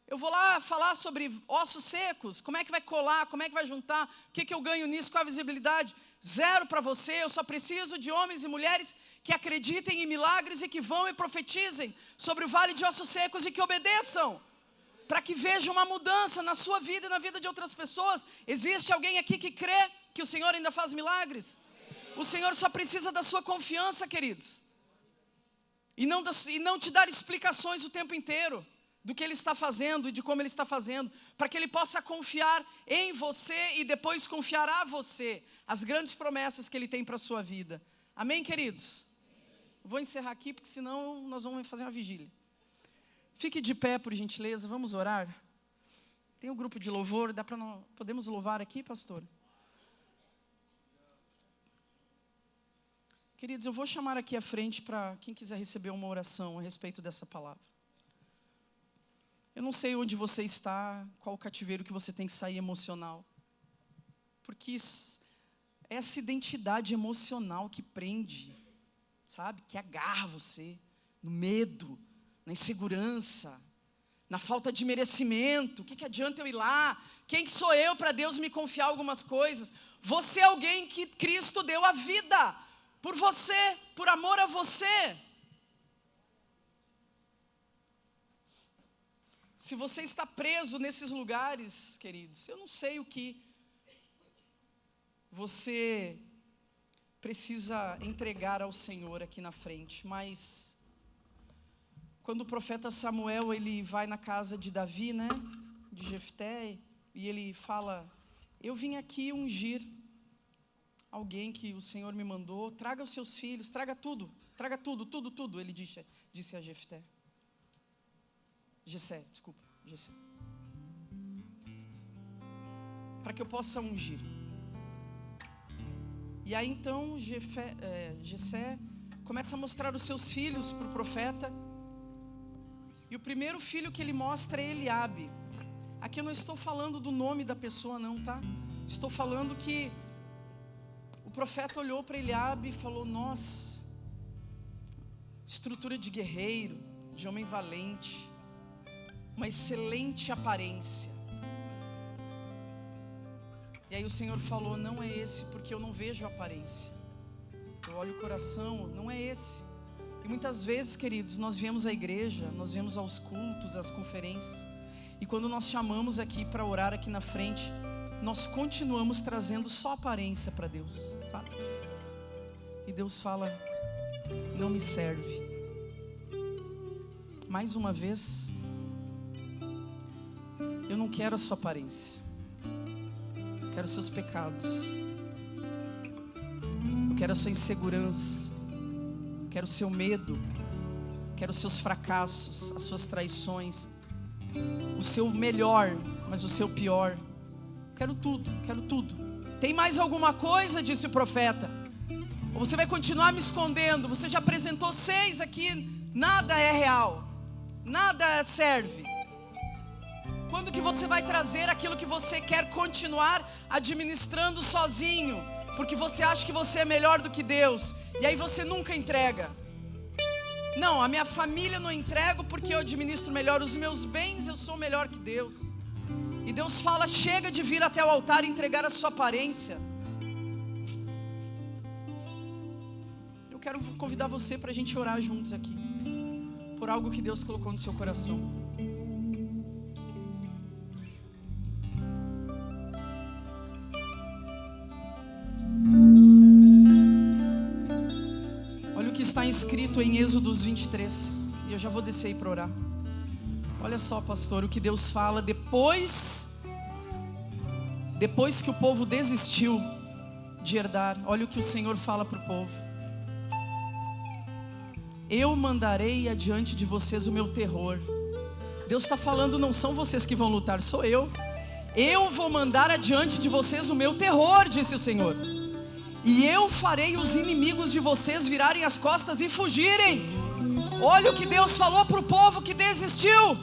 Eu vou lá falar sobre ossos secos, como é que vai colar, como é que vai juntar, o que eu ganho nisso, qual a visibilidade? Zero para você, eu só preciso de homens e mulheres que acreditem em milagres e que vão e profetizem sobre o vale de ossos secos e que obedeçam, para que vejam uma mudança na sua vida e na vida de outras pessoas. Existe alguém aqui que crê que o Senhor ainda faz milagres? O Senhor só precisa da sua confiança, queridos, e não te dar explicações o tempo inteiro do que Ele está fazendo e de como Ele está fazendo, para que Ele possa confiar em você e depois confiar a você as grandes promessas que Ele tem para a sua vida. Amém, queridos? Vou encerrar aqui, porque senão nós vamos fazer uma vigília. Fique de pé, por gentileza, vamos orar. Tem um grupo de louvor, podemos louvar aqui, pastor? Queridos, eu vou chamar aqui à frente para quem quiser receber uma oração a respeito dessa palavra. Eu não sei onde você está, qual o cativeiro que você tem que sair emocional. Porque essa identidade emocional que prende, sabe? Que agarra você no medo, na insegurança, na falta de merecimento. O que adianta eu ir lá? Quem sou eu para Deus me confiar algumas coisas? Você é alguém que Cristo deu a vida por você, por amor a você. Se você está preso nesses lugares, queridos, eu não sei o que você precisa entregar ao Senhor aqui na frente, mas quando o profeta Samuel, ele vai na casa de Davi, né, de Jefté, e ele fala, eu vim aqui ungir alguém que o Senhor me mandou, traga os seus filhos, traga tudo, tudo, ele disse a Jefté. Jessé, para que eu possa ungir. E aí então Jessé começa a mostrar os seus filhos para o profeta. E o primeiro filho que ele mostra é Eliabe. Aqui eu não estou falando do nome da pessoa não, tá? Estou falando que o profeta olhou para Eliabe e falou, nossa, estrutura de guerreiro, de homem valente, uma excelente aparência. E aí o Senhor falou, não é esse, porque eu não vejo a aparência, eu olho o coração, não é esse. E muitas vezes, queridos, nós viemos à igreja, nós viemos aos cultos, às conferências, e quando nós chamamos aqui para orar aqui na frente, nós continuamos trazendo só aparência para Deus, sabe? E Deus fala, não me serve. Mais uma vez, eu não quero a sua aparência, eu quero os seus pecados, eu quero a sua insegurança, eu quero o seu medo, eu quero os seus fracassos, as suas traições, o seu melhor, mas o seu pior. Quero tudo, quero tudo. Tem mais alguma coisa? Disse o profeta. Ou você vai continuar me escondendo? Você já apresentou 6 aqui, nada é real, nada serve. Quando que você vai trazer aquilo que você quer continuar administrando sozinho? Porque você acha que você é melhor do que Deus, e aí você nunca entrega. Não, a minha família não entrego porque eu administro melhor os meus bens, eu sou melhor que Deus. E Deus fala, chega de vir até o altar e entregar a sua aparência. Eu quero convidar você para a gente orar juntos aqui, por algo que Deus colocou no seu coração. Olha o que está escrito em Êxodo 23, e eu já vou descer aí para orar. Olha só, pastor, o que Deus fala depois que o povo desistiu de herdar. Olha o que o Senhor fala para o povo. Eu mandarei adiante de vocês o meu terror. Deus está falando, não são vocês que vão lutar, sou eu. Eu vou mandar adiante de vocês o meu terror, disse o Senhor. e eu farei os inimigos de vocês virarem as costas e fugirem. Olha o que Deus falou para o povo que desistiu: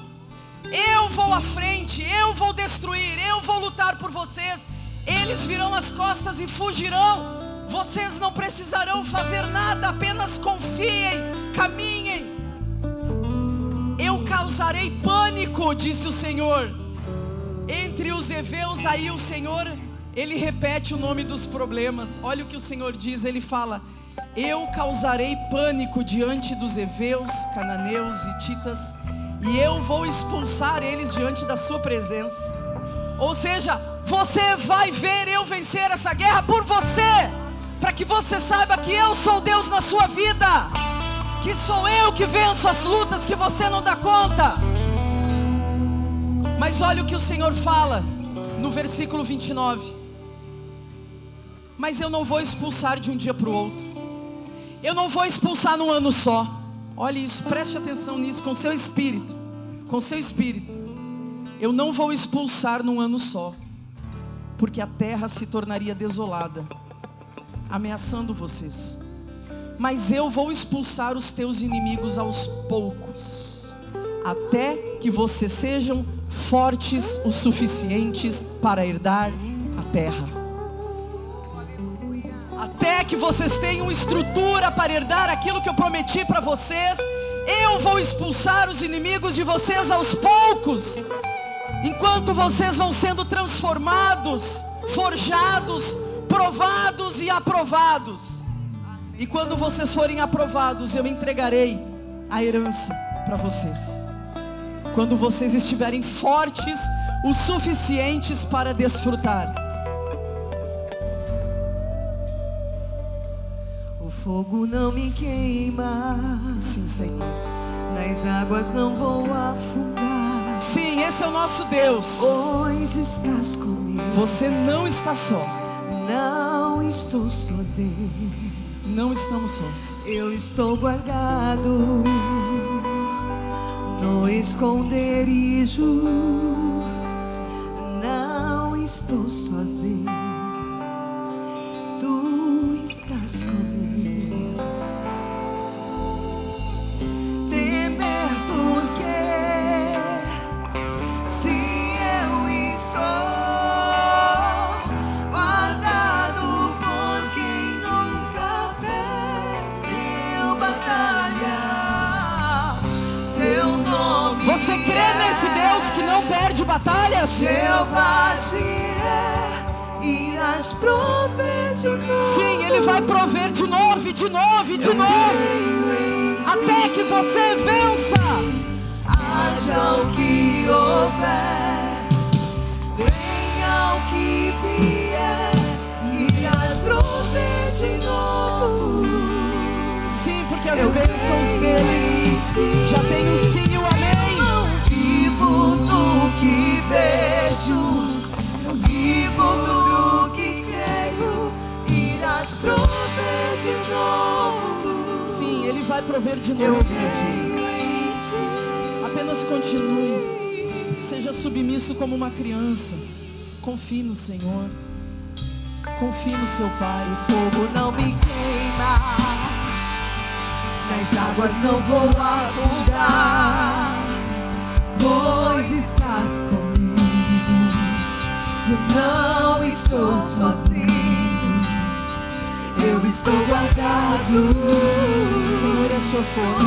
eu vou à frente, eu vou destruir, eu vou lutar por vocês. Eles virão as costas e fugirão. Vocês não precisarão fazer nada, apenas confiem, caminhem. Eu causarei pânico, disse o Senhor, entre os heveus. Aí o Senhor, Ele repete o nome dos problemas. Olha o que o Senhor diz, Ele fala: eu causarei pânico diante dos heveus, cananeus, hititas, e eu vou expulsar eles diante da sua presença. Ou seja, você vai ver eu vencer essa guerra por você, para que você saiba que eu sou Deus na sua vida, que sou eu que venço as lutas que você não dá conta. Mas olha o que o Senhor fala no versículo 29: mas eu não vou expulsar de um dia para o outro, eu não vou expulsar num ano só. Olha isso, preste atenção nisso, com seu espírito, com seu espírito. Eu não vou expulsar num ano só, porque a terra se tornaria desolada, ameaçando vocês. Mas eu vou expulsar os teus inimigos aos poucos, até que vocês sejam fortes o suficientes para herdar a terra. Até que vocês tenham estrutura para herdar aquilo que eu prometi para vocês, eu vou expulsar os inimigos de vocês aos poucos, enquanto vocês vão sendo transformados, forjados, provados e aprovados. E quando vocês forem aprovados, eu entregarei a herança para vocês, quando vocês estiverem fortes o suficientes para desfrutar. O fogo não me queima, Sim, Senhor. nas águas não vou afundar. Sim, esse é o nosso Deus. Pois estás comigo. Você não está só. Não estou sozinho. Não estamos sós. Eu estou guardado no esconderijo. Não estou sozinho. Tu estás comigo. Temer por quê? Se eu estou guardado por quem nunca perdeu batalhas. Seu nome Você crê nesse Deus que não perde batalhas? selvagem é, irás prover de novo. Sim, Ele vai prover de novo, e de novo, e de novo, até que você vença. Haja o que houver, venha o que vier, irás prover de novo. Sim, porque as bênçãos dele já tem o sim e o amém. Vivo do que vejo, vivo do que creio, irás prover de novo. Sim, Ele vai prover de Eu novo. creio em ti. Apenas continue, seja submisso como uma criança. Confie no Senhor, confie no seu Pai. O fogo não me queima, nas águas não vou afundar, pois estás comigo. Eu não estou sozinho, eu estou guardado. O Senhor é a sua força.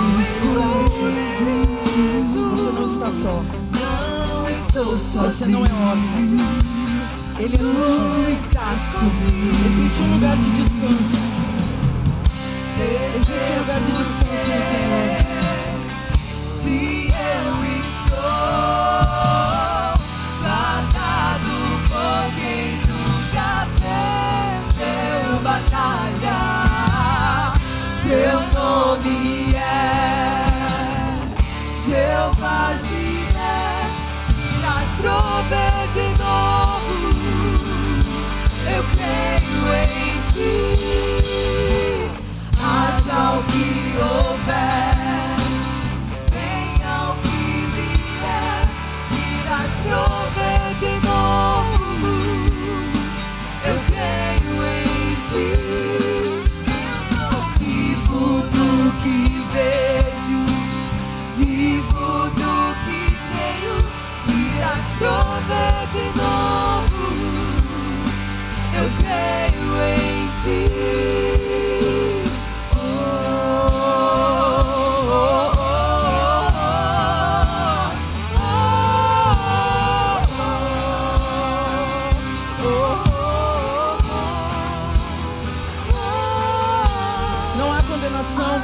Você não está só. Não estou sozinho. Você não é órfão. Ele é Tu contigo. estás comigo. Existe um lugar de descanso. Existe um lugar de descanso no Senhor. Se eu estou guardado por quem nunca perdeu batalha, seu nome é Jeová Jireh, irás prover de novo. Eu creio em ti. Haja o que houver, venha o que vier, irás prover de novo. Eu creio em ti. de novo. Eu creio em ti.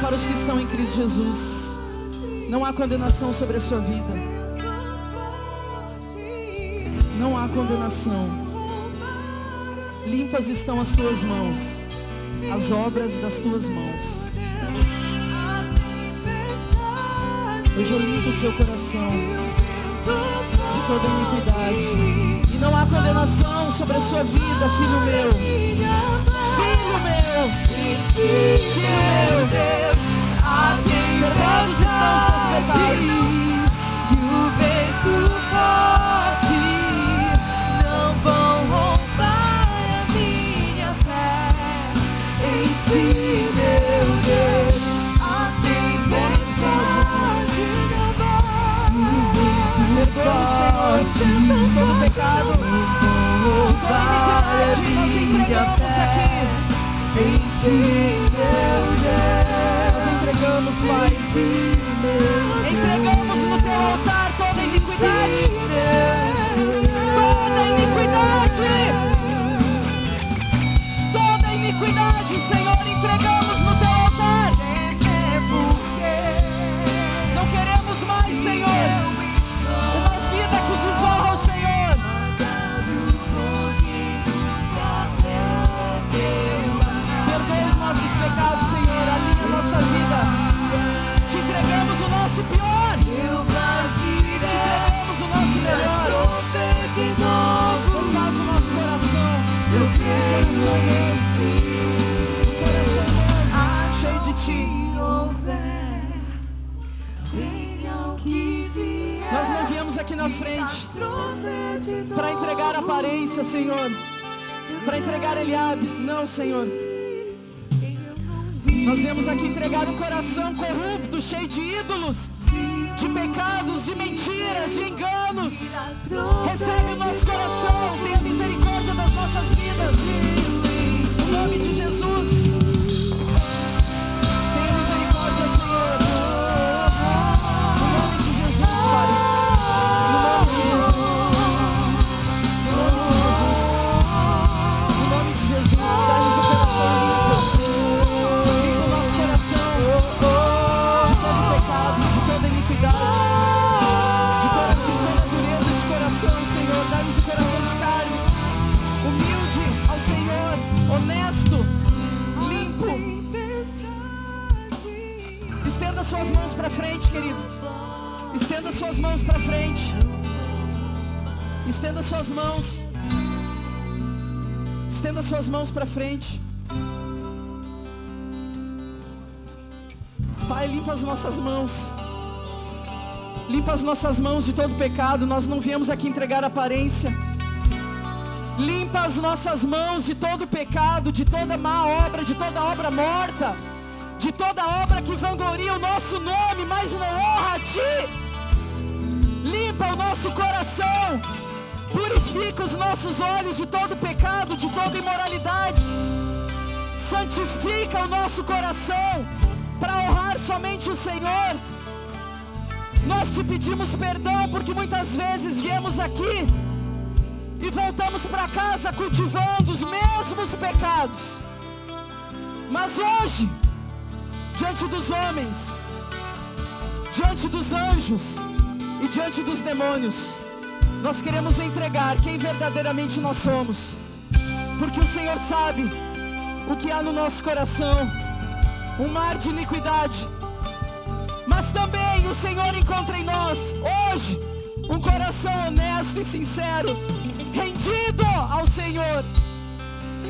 Para os que estão em Cristo Jesus, não há condenação sobre a sua vida. Não há condenação. Limpas estão as tuas mãos, as obras das tuas mãos. Hoje eu limpo o seu coração de toda iniquidade. E não há condenação sobre a sua vida, filho meu. Filho meu, filho meu Deus, perdoados estão os teus pecados. E o vento forte não vão roubar a minha fé em ti, meu Deus. A tempestade não vai. Perdoa-me, Senhor, de todo pecado, de toda iniquidade. Nós entregamos aqui em ti, meu Deus. Nós entregamos, Pai. Entregamos no teu altar toda iniquidade. Toda iniquidade. Toda iniquidade, Senhor, entregamos no teu altar. Não queremos mais, Senhor, uma vida que desonra o Senhor. Perdoa os nossos pecados, Senhor, alinha a nossa vida. Te entregamos o nosso pior. Te entregamos o nosso melhor. Faz o nosso coração. Eu creio em ti. Coração novo, cheio de ti. Nós não viemos aqui na frente para entregar aparência, Senhor, para entregar Eliabe. Não, Senhor. Nós viemos aqui entregar um coração corrupto, cheio de ídolos, de pecados, de mentiras, de enganos. Recebe o nosso coração, tenha misericórdia das nossas vidas. No nome de Jesus. Tenha misericórdia, Senhor. No nome de Jesus, Pai. No nome de Jesus. No nome de Jesus. No nome de Jesus, dá-nos o coração limpo. Limpa o nosso coração de todo pecado, de toda iniquidade, de toda dureza de coração, Senhor. Dá-nos o coração de carne, humilde ao Senhor, honesto, limpo. Estenda suas mãos para frente, querido. Estenda suas mãos para frente. Estenda suas mãos. Estenda suas mãos para frente. Pai, limpa as nossas mãos. Limpa as nossas mãos de todo pecado. Nós não viemos aqui entregar aparência. Limpa as nossas mãos de todo pecado, de toda má obra, de toda obra morta, de toda obra que vangloria o nosso nome, mas não honra a ti. Limpa o nosso coração. Purifica os nossos olhos de todo pecado, de toda imoralidade. Santifica o nosso coração para honrar somente o Senhor. Nós te pedimos perdão porque muitas vezes viemos aqui e voltamos para casa cultivando os mesmos pecados. Mas hoje, diante dos homens, diante dos anjos e diante dos demônios, nós queremos entregar quem verdadeiramente nós somos, porque o Senhor sabe o que há no nosso coração, um mar de iniquidade. Mas também o Senhor encontra em nós hoje um coração honesto e sincero, rendido ao Senhor.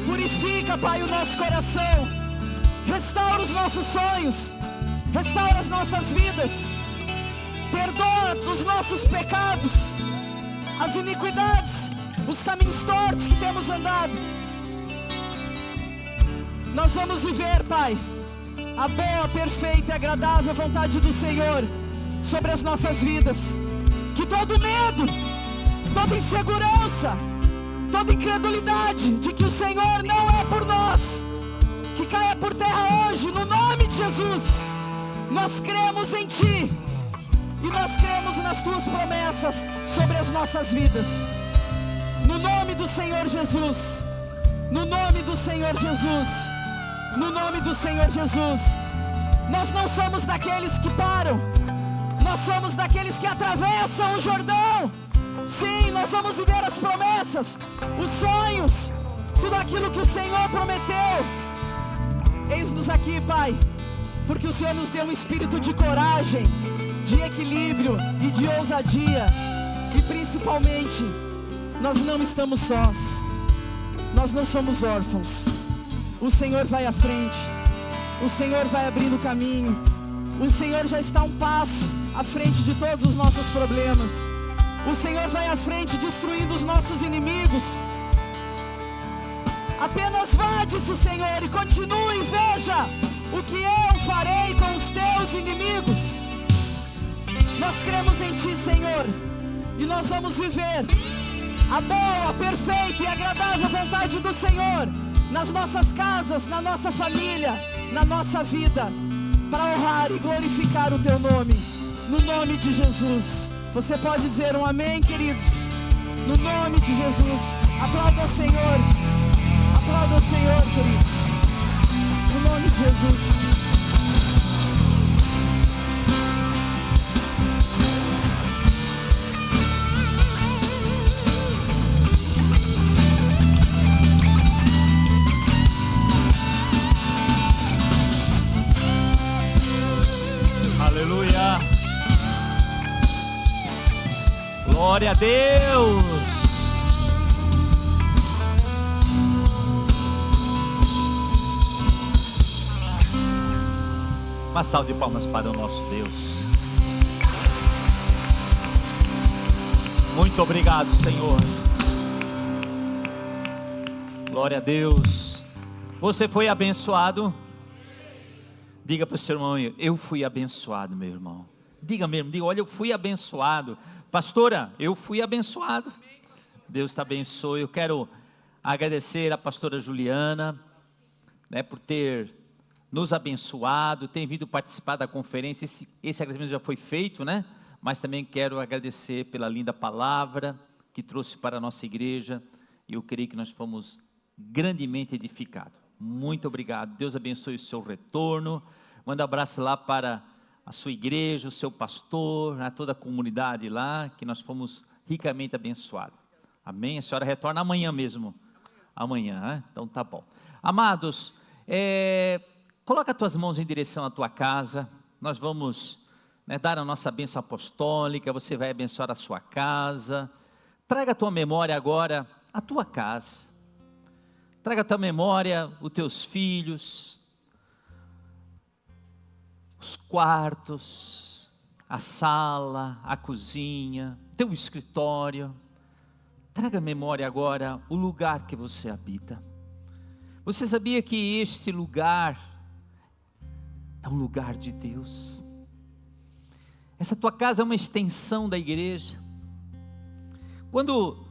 Purifica, Pai, o nosso coração. Restaura os nossos sonhos. Restaura as nossas vidas. Perdoa os nossos pecados, as iniquidades, os caminhos tortos que temos andado. Nós vamos viver, Pai, a boa, perfeita e agradável vontade do Senhor sobre as nossas vidas. Que todo medo toda insegurança, toda incredulidade de que o Senhor não é por nós, que caia por terra hoje, no nome de Jesus. Nós cremos em Ti, e nós cremos nas Tuas promessas sobre as nossas vidas, no nome do Senhor Jesus, no nome do Senhor Jesus, no nome do Senhor Jesus. Nós não somos daqueles que param, nós somos daqueles que atravessam o Jordão. Sim, nós vamos viver as promessas, os sonhos, tudo aquilo que o Senhor prometeu. Eis-nos aqui, Pai, porque o Senhor nos deu um espírito de coragem, de equilíbrio e de ousadia. E principalmente, nós não estamos sós, nós não somos órfãos. O Senhor vai à frente, o Senhor vai abrindo o caminho, o Senhor já está um passo à frente de todos os nossos problemas. O Senhor vai à frente destruindo os nossos inimigos. Apenas vá, disse o Senhor, e continue e veja o que eu farei com os teus inimigos. Nós cremos em Ti, Senhor, e nós vamos viver a boa, perfeita e agradável vontade do Senhor nas nossas casas, na nossa família, na nossa vida, para honrar e glorificar o Teu nome, no nome de Jesus. Você pode dizer um amém, queridos? No nome de Jesus. Aplauda ao Senhor. Aplauda ao Senhor, queridos. No nome de Jesus. Aleluia. Glória a Deus. Uma salva de palmas para o nosso Deus. Muito obrigado, Senhor. Glória a Deus. Você foi abençoado? Diga para o seu irmão: eu fui abençoado, meu irmão. Diga mesmo, diga: olha, eu fui abençoado. Pastora, eu fui abençoado. Deus te abençoe. Eu quero agradecer a pastora Juliana, né, por ter nos abençoado, tem vindo participar da conferência. Esse agradecimento já foi feito, né? Mas também quero agradecer pela linda palavra que trouxe para a nossa igreja. E eu creio que nós fomos grandemente edificados. Muito obrigado. Deus abençoe o seu retorno. Manda um abraço lá para a sua igreja, o seu pastor, a toda a comunidade lá, que nós fomos ricamente abençoados. Amém? A senhora retorna amanhã mesmo. Amanhã, né? Então tá bom. Amados, coloca as tuas mãos em direção à tua casa. Nós vamos, né, dar a nossa bênção apostólica. Você vai abençoar a sua casa. Traga à tua memória agora a tua casa. Traga à tua memória os teus filhos, os quartos, a sala, a cozinha, teu escritório. Traga à memória agora o lugar que você habita. Você sabia que este lugar é um lugar de Deus? Essa tua casa é uma extensão da igreja. Quando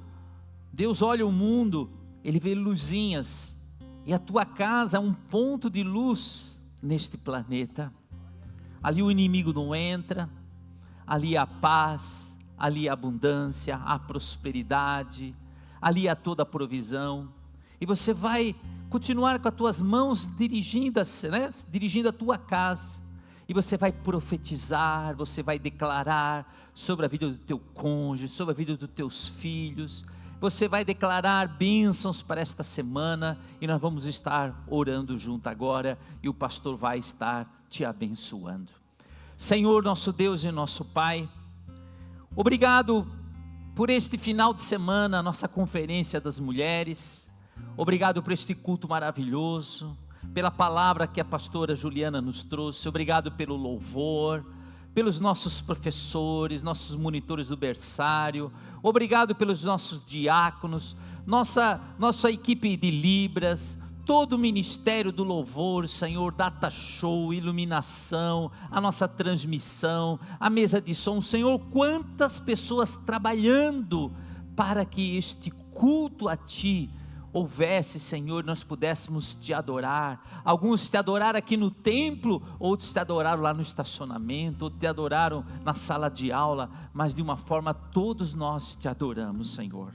Deus olha o mundo, Ele vê luzinhas, e a tua casa é um ponto de luz neste planeta. Ali o inimigo não entra, ali há paz, ali há abundância, há prosperidade, ali há toda a provisão. E você vai continuar com as tuas mãos dirigindo a tua casa. E você vai profetizar, você vai declarar sobre a vida do teu cônjuge, sobre a vida dos teus filhos. Você vai declarar bênçãos para esta semana, e nós vamos estar orando junto agora, e o pastor vai estar te abençoando. Senhor, nosso Deus e nosso Pai, obrigado por este final de semana, nossa conferência das mulheres. Obrigado por este culto maravilhoso, pela palavra que a pastora Juliana nos trouxe. Obrigado pelo louvor, pelos nossos professores, nossos monitores do berçário. Obrigado pelos nossos diáconos, nossa equipe de Libras, todo o ministério do louvor, Senhor, data show, iluminação, a nossa transmissão, a mesa de som. Senhor, quantas pessoas trabalhando para que este culto a Ti houvesse, Senhor, nós pudéssemos Te adorar. Alguns Te adoraram aqui no templo, outros Te adoraram lá no estacionamento, outros Te adoraram na sala de aula, mas de uma forma todos nós Te adoramos, Senhor.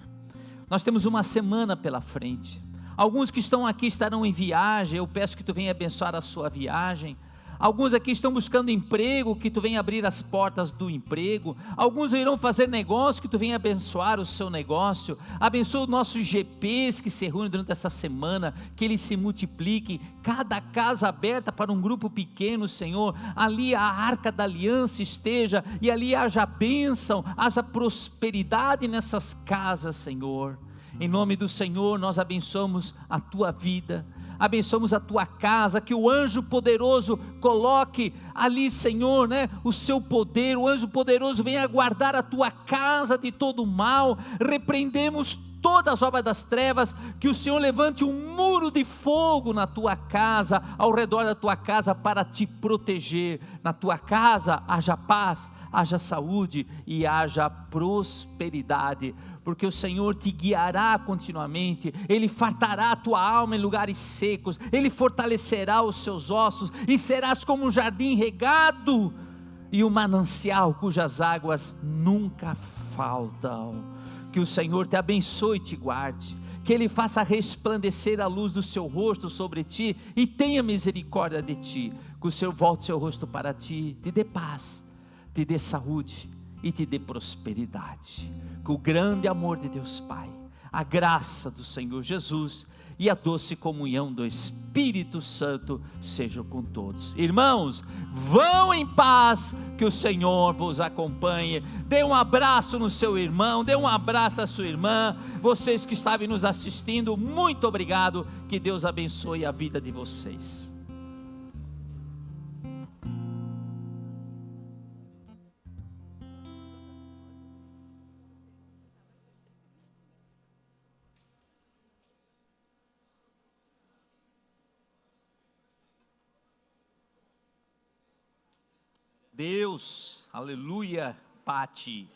Nós temos uma semana pela frente. Alguns que estão aqui estarão em viagem, eu peço que Tu venha abençoar a sua viagem. Alguns aqui estão buscando emprego, que Tu venha abrir as portas do emprego. Alguns irão fazer negócio, que Tu venha abençoar o seu negócio. Abençoa os nossos GPs que se reúnem durante essa semana, que eles se multipliquem. Cada casa aberta para um grupo pequeno, Senhor. Ali a arca da aliança esteja, e ali haja bênção, haja prosperidade nessas casas, Senhor. Em nome do Senhor, nós abençoamos a Tua vida, abençoamos a Tua casa, que o anjo poderoso coloque ali, Senhor, o seu poder. O anjo poderoso venha guardar a Tua casa de todo mal. Repreendemos todas as obras das trevas, que o Senhor levante um muro de fogo na Tua casa, ao redor da Tua casa, para Te proteger. Na Tua casa haja paz, haja saúde e haja prosperidade, porque o Senhor te guiará continuamente. Ele fartará a tua alma em lugares secos, Ele fortalecerá os seus ossos, e serás como um jardim regado, e um manancial cujas águas nunca faltam. Que o Senhor te abençoe e te guarde, que Ele faça resplandecer a luz do seu rosto sobre ti, e tenha misericórdia de ti. Que o Senhor volte seu rosto para ti, te dê paz, te dê saúde e te dê prosperidade. Que o grande amor de Deus Pai, a graça do Senhor Jesus e a doce comunhão do Espírito Santo sejam com todos. Irmãos, vão em paz, que o Senhor vos acompanhe. Dê um abraço no seu irmão, dê um abraço na sua irmã. Vocês que estavam nos assistindo, muito obrigado. Que Deus abençoe a vida de vocês. Deus, aleluia, Pati.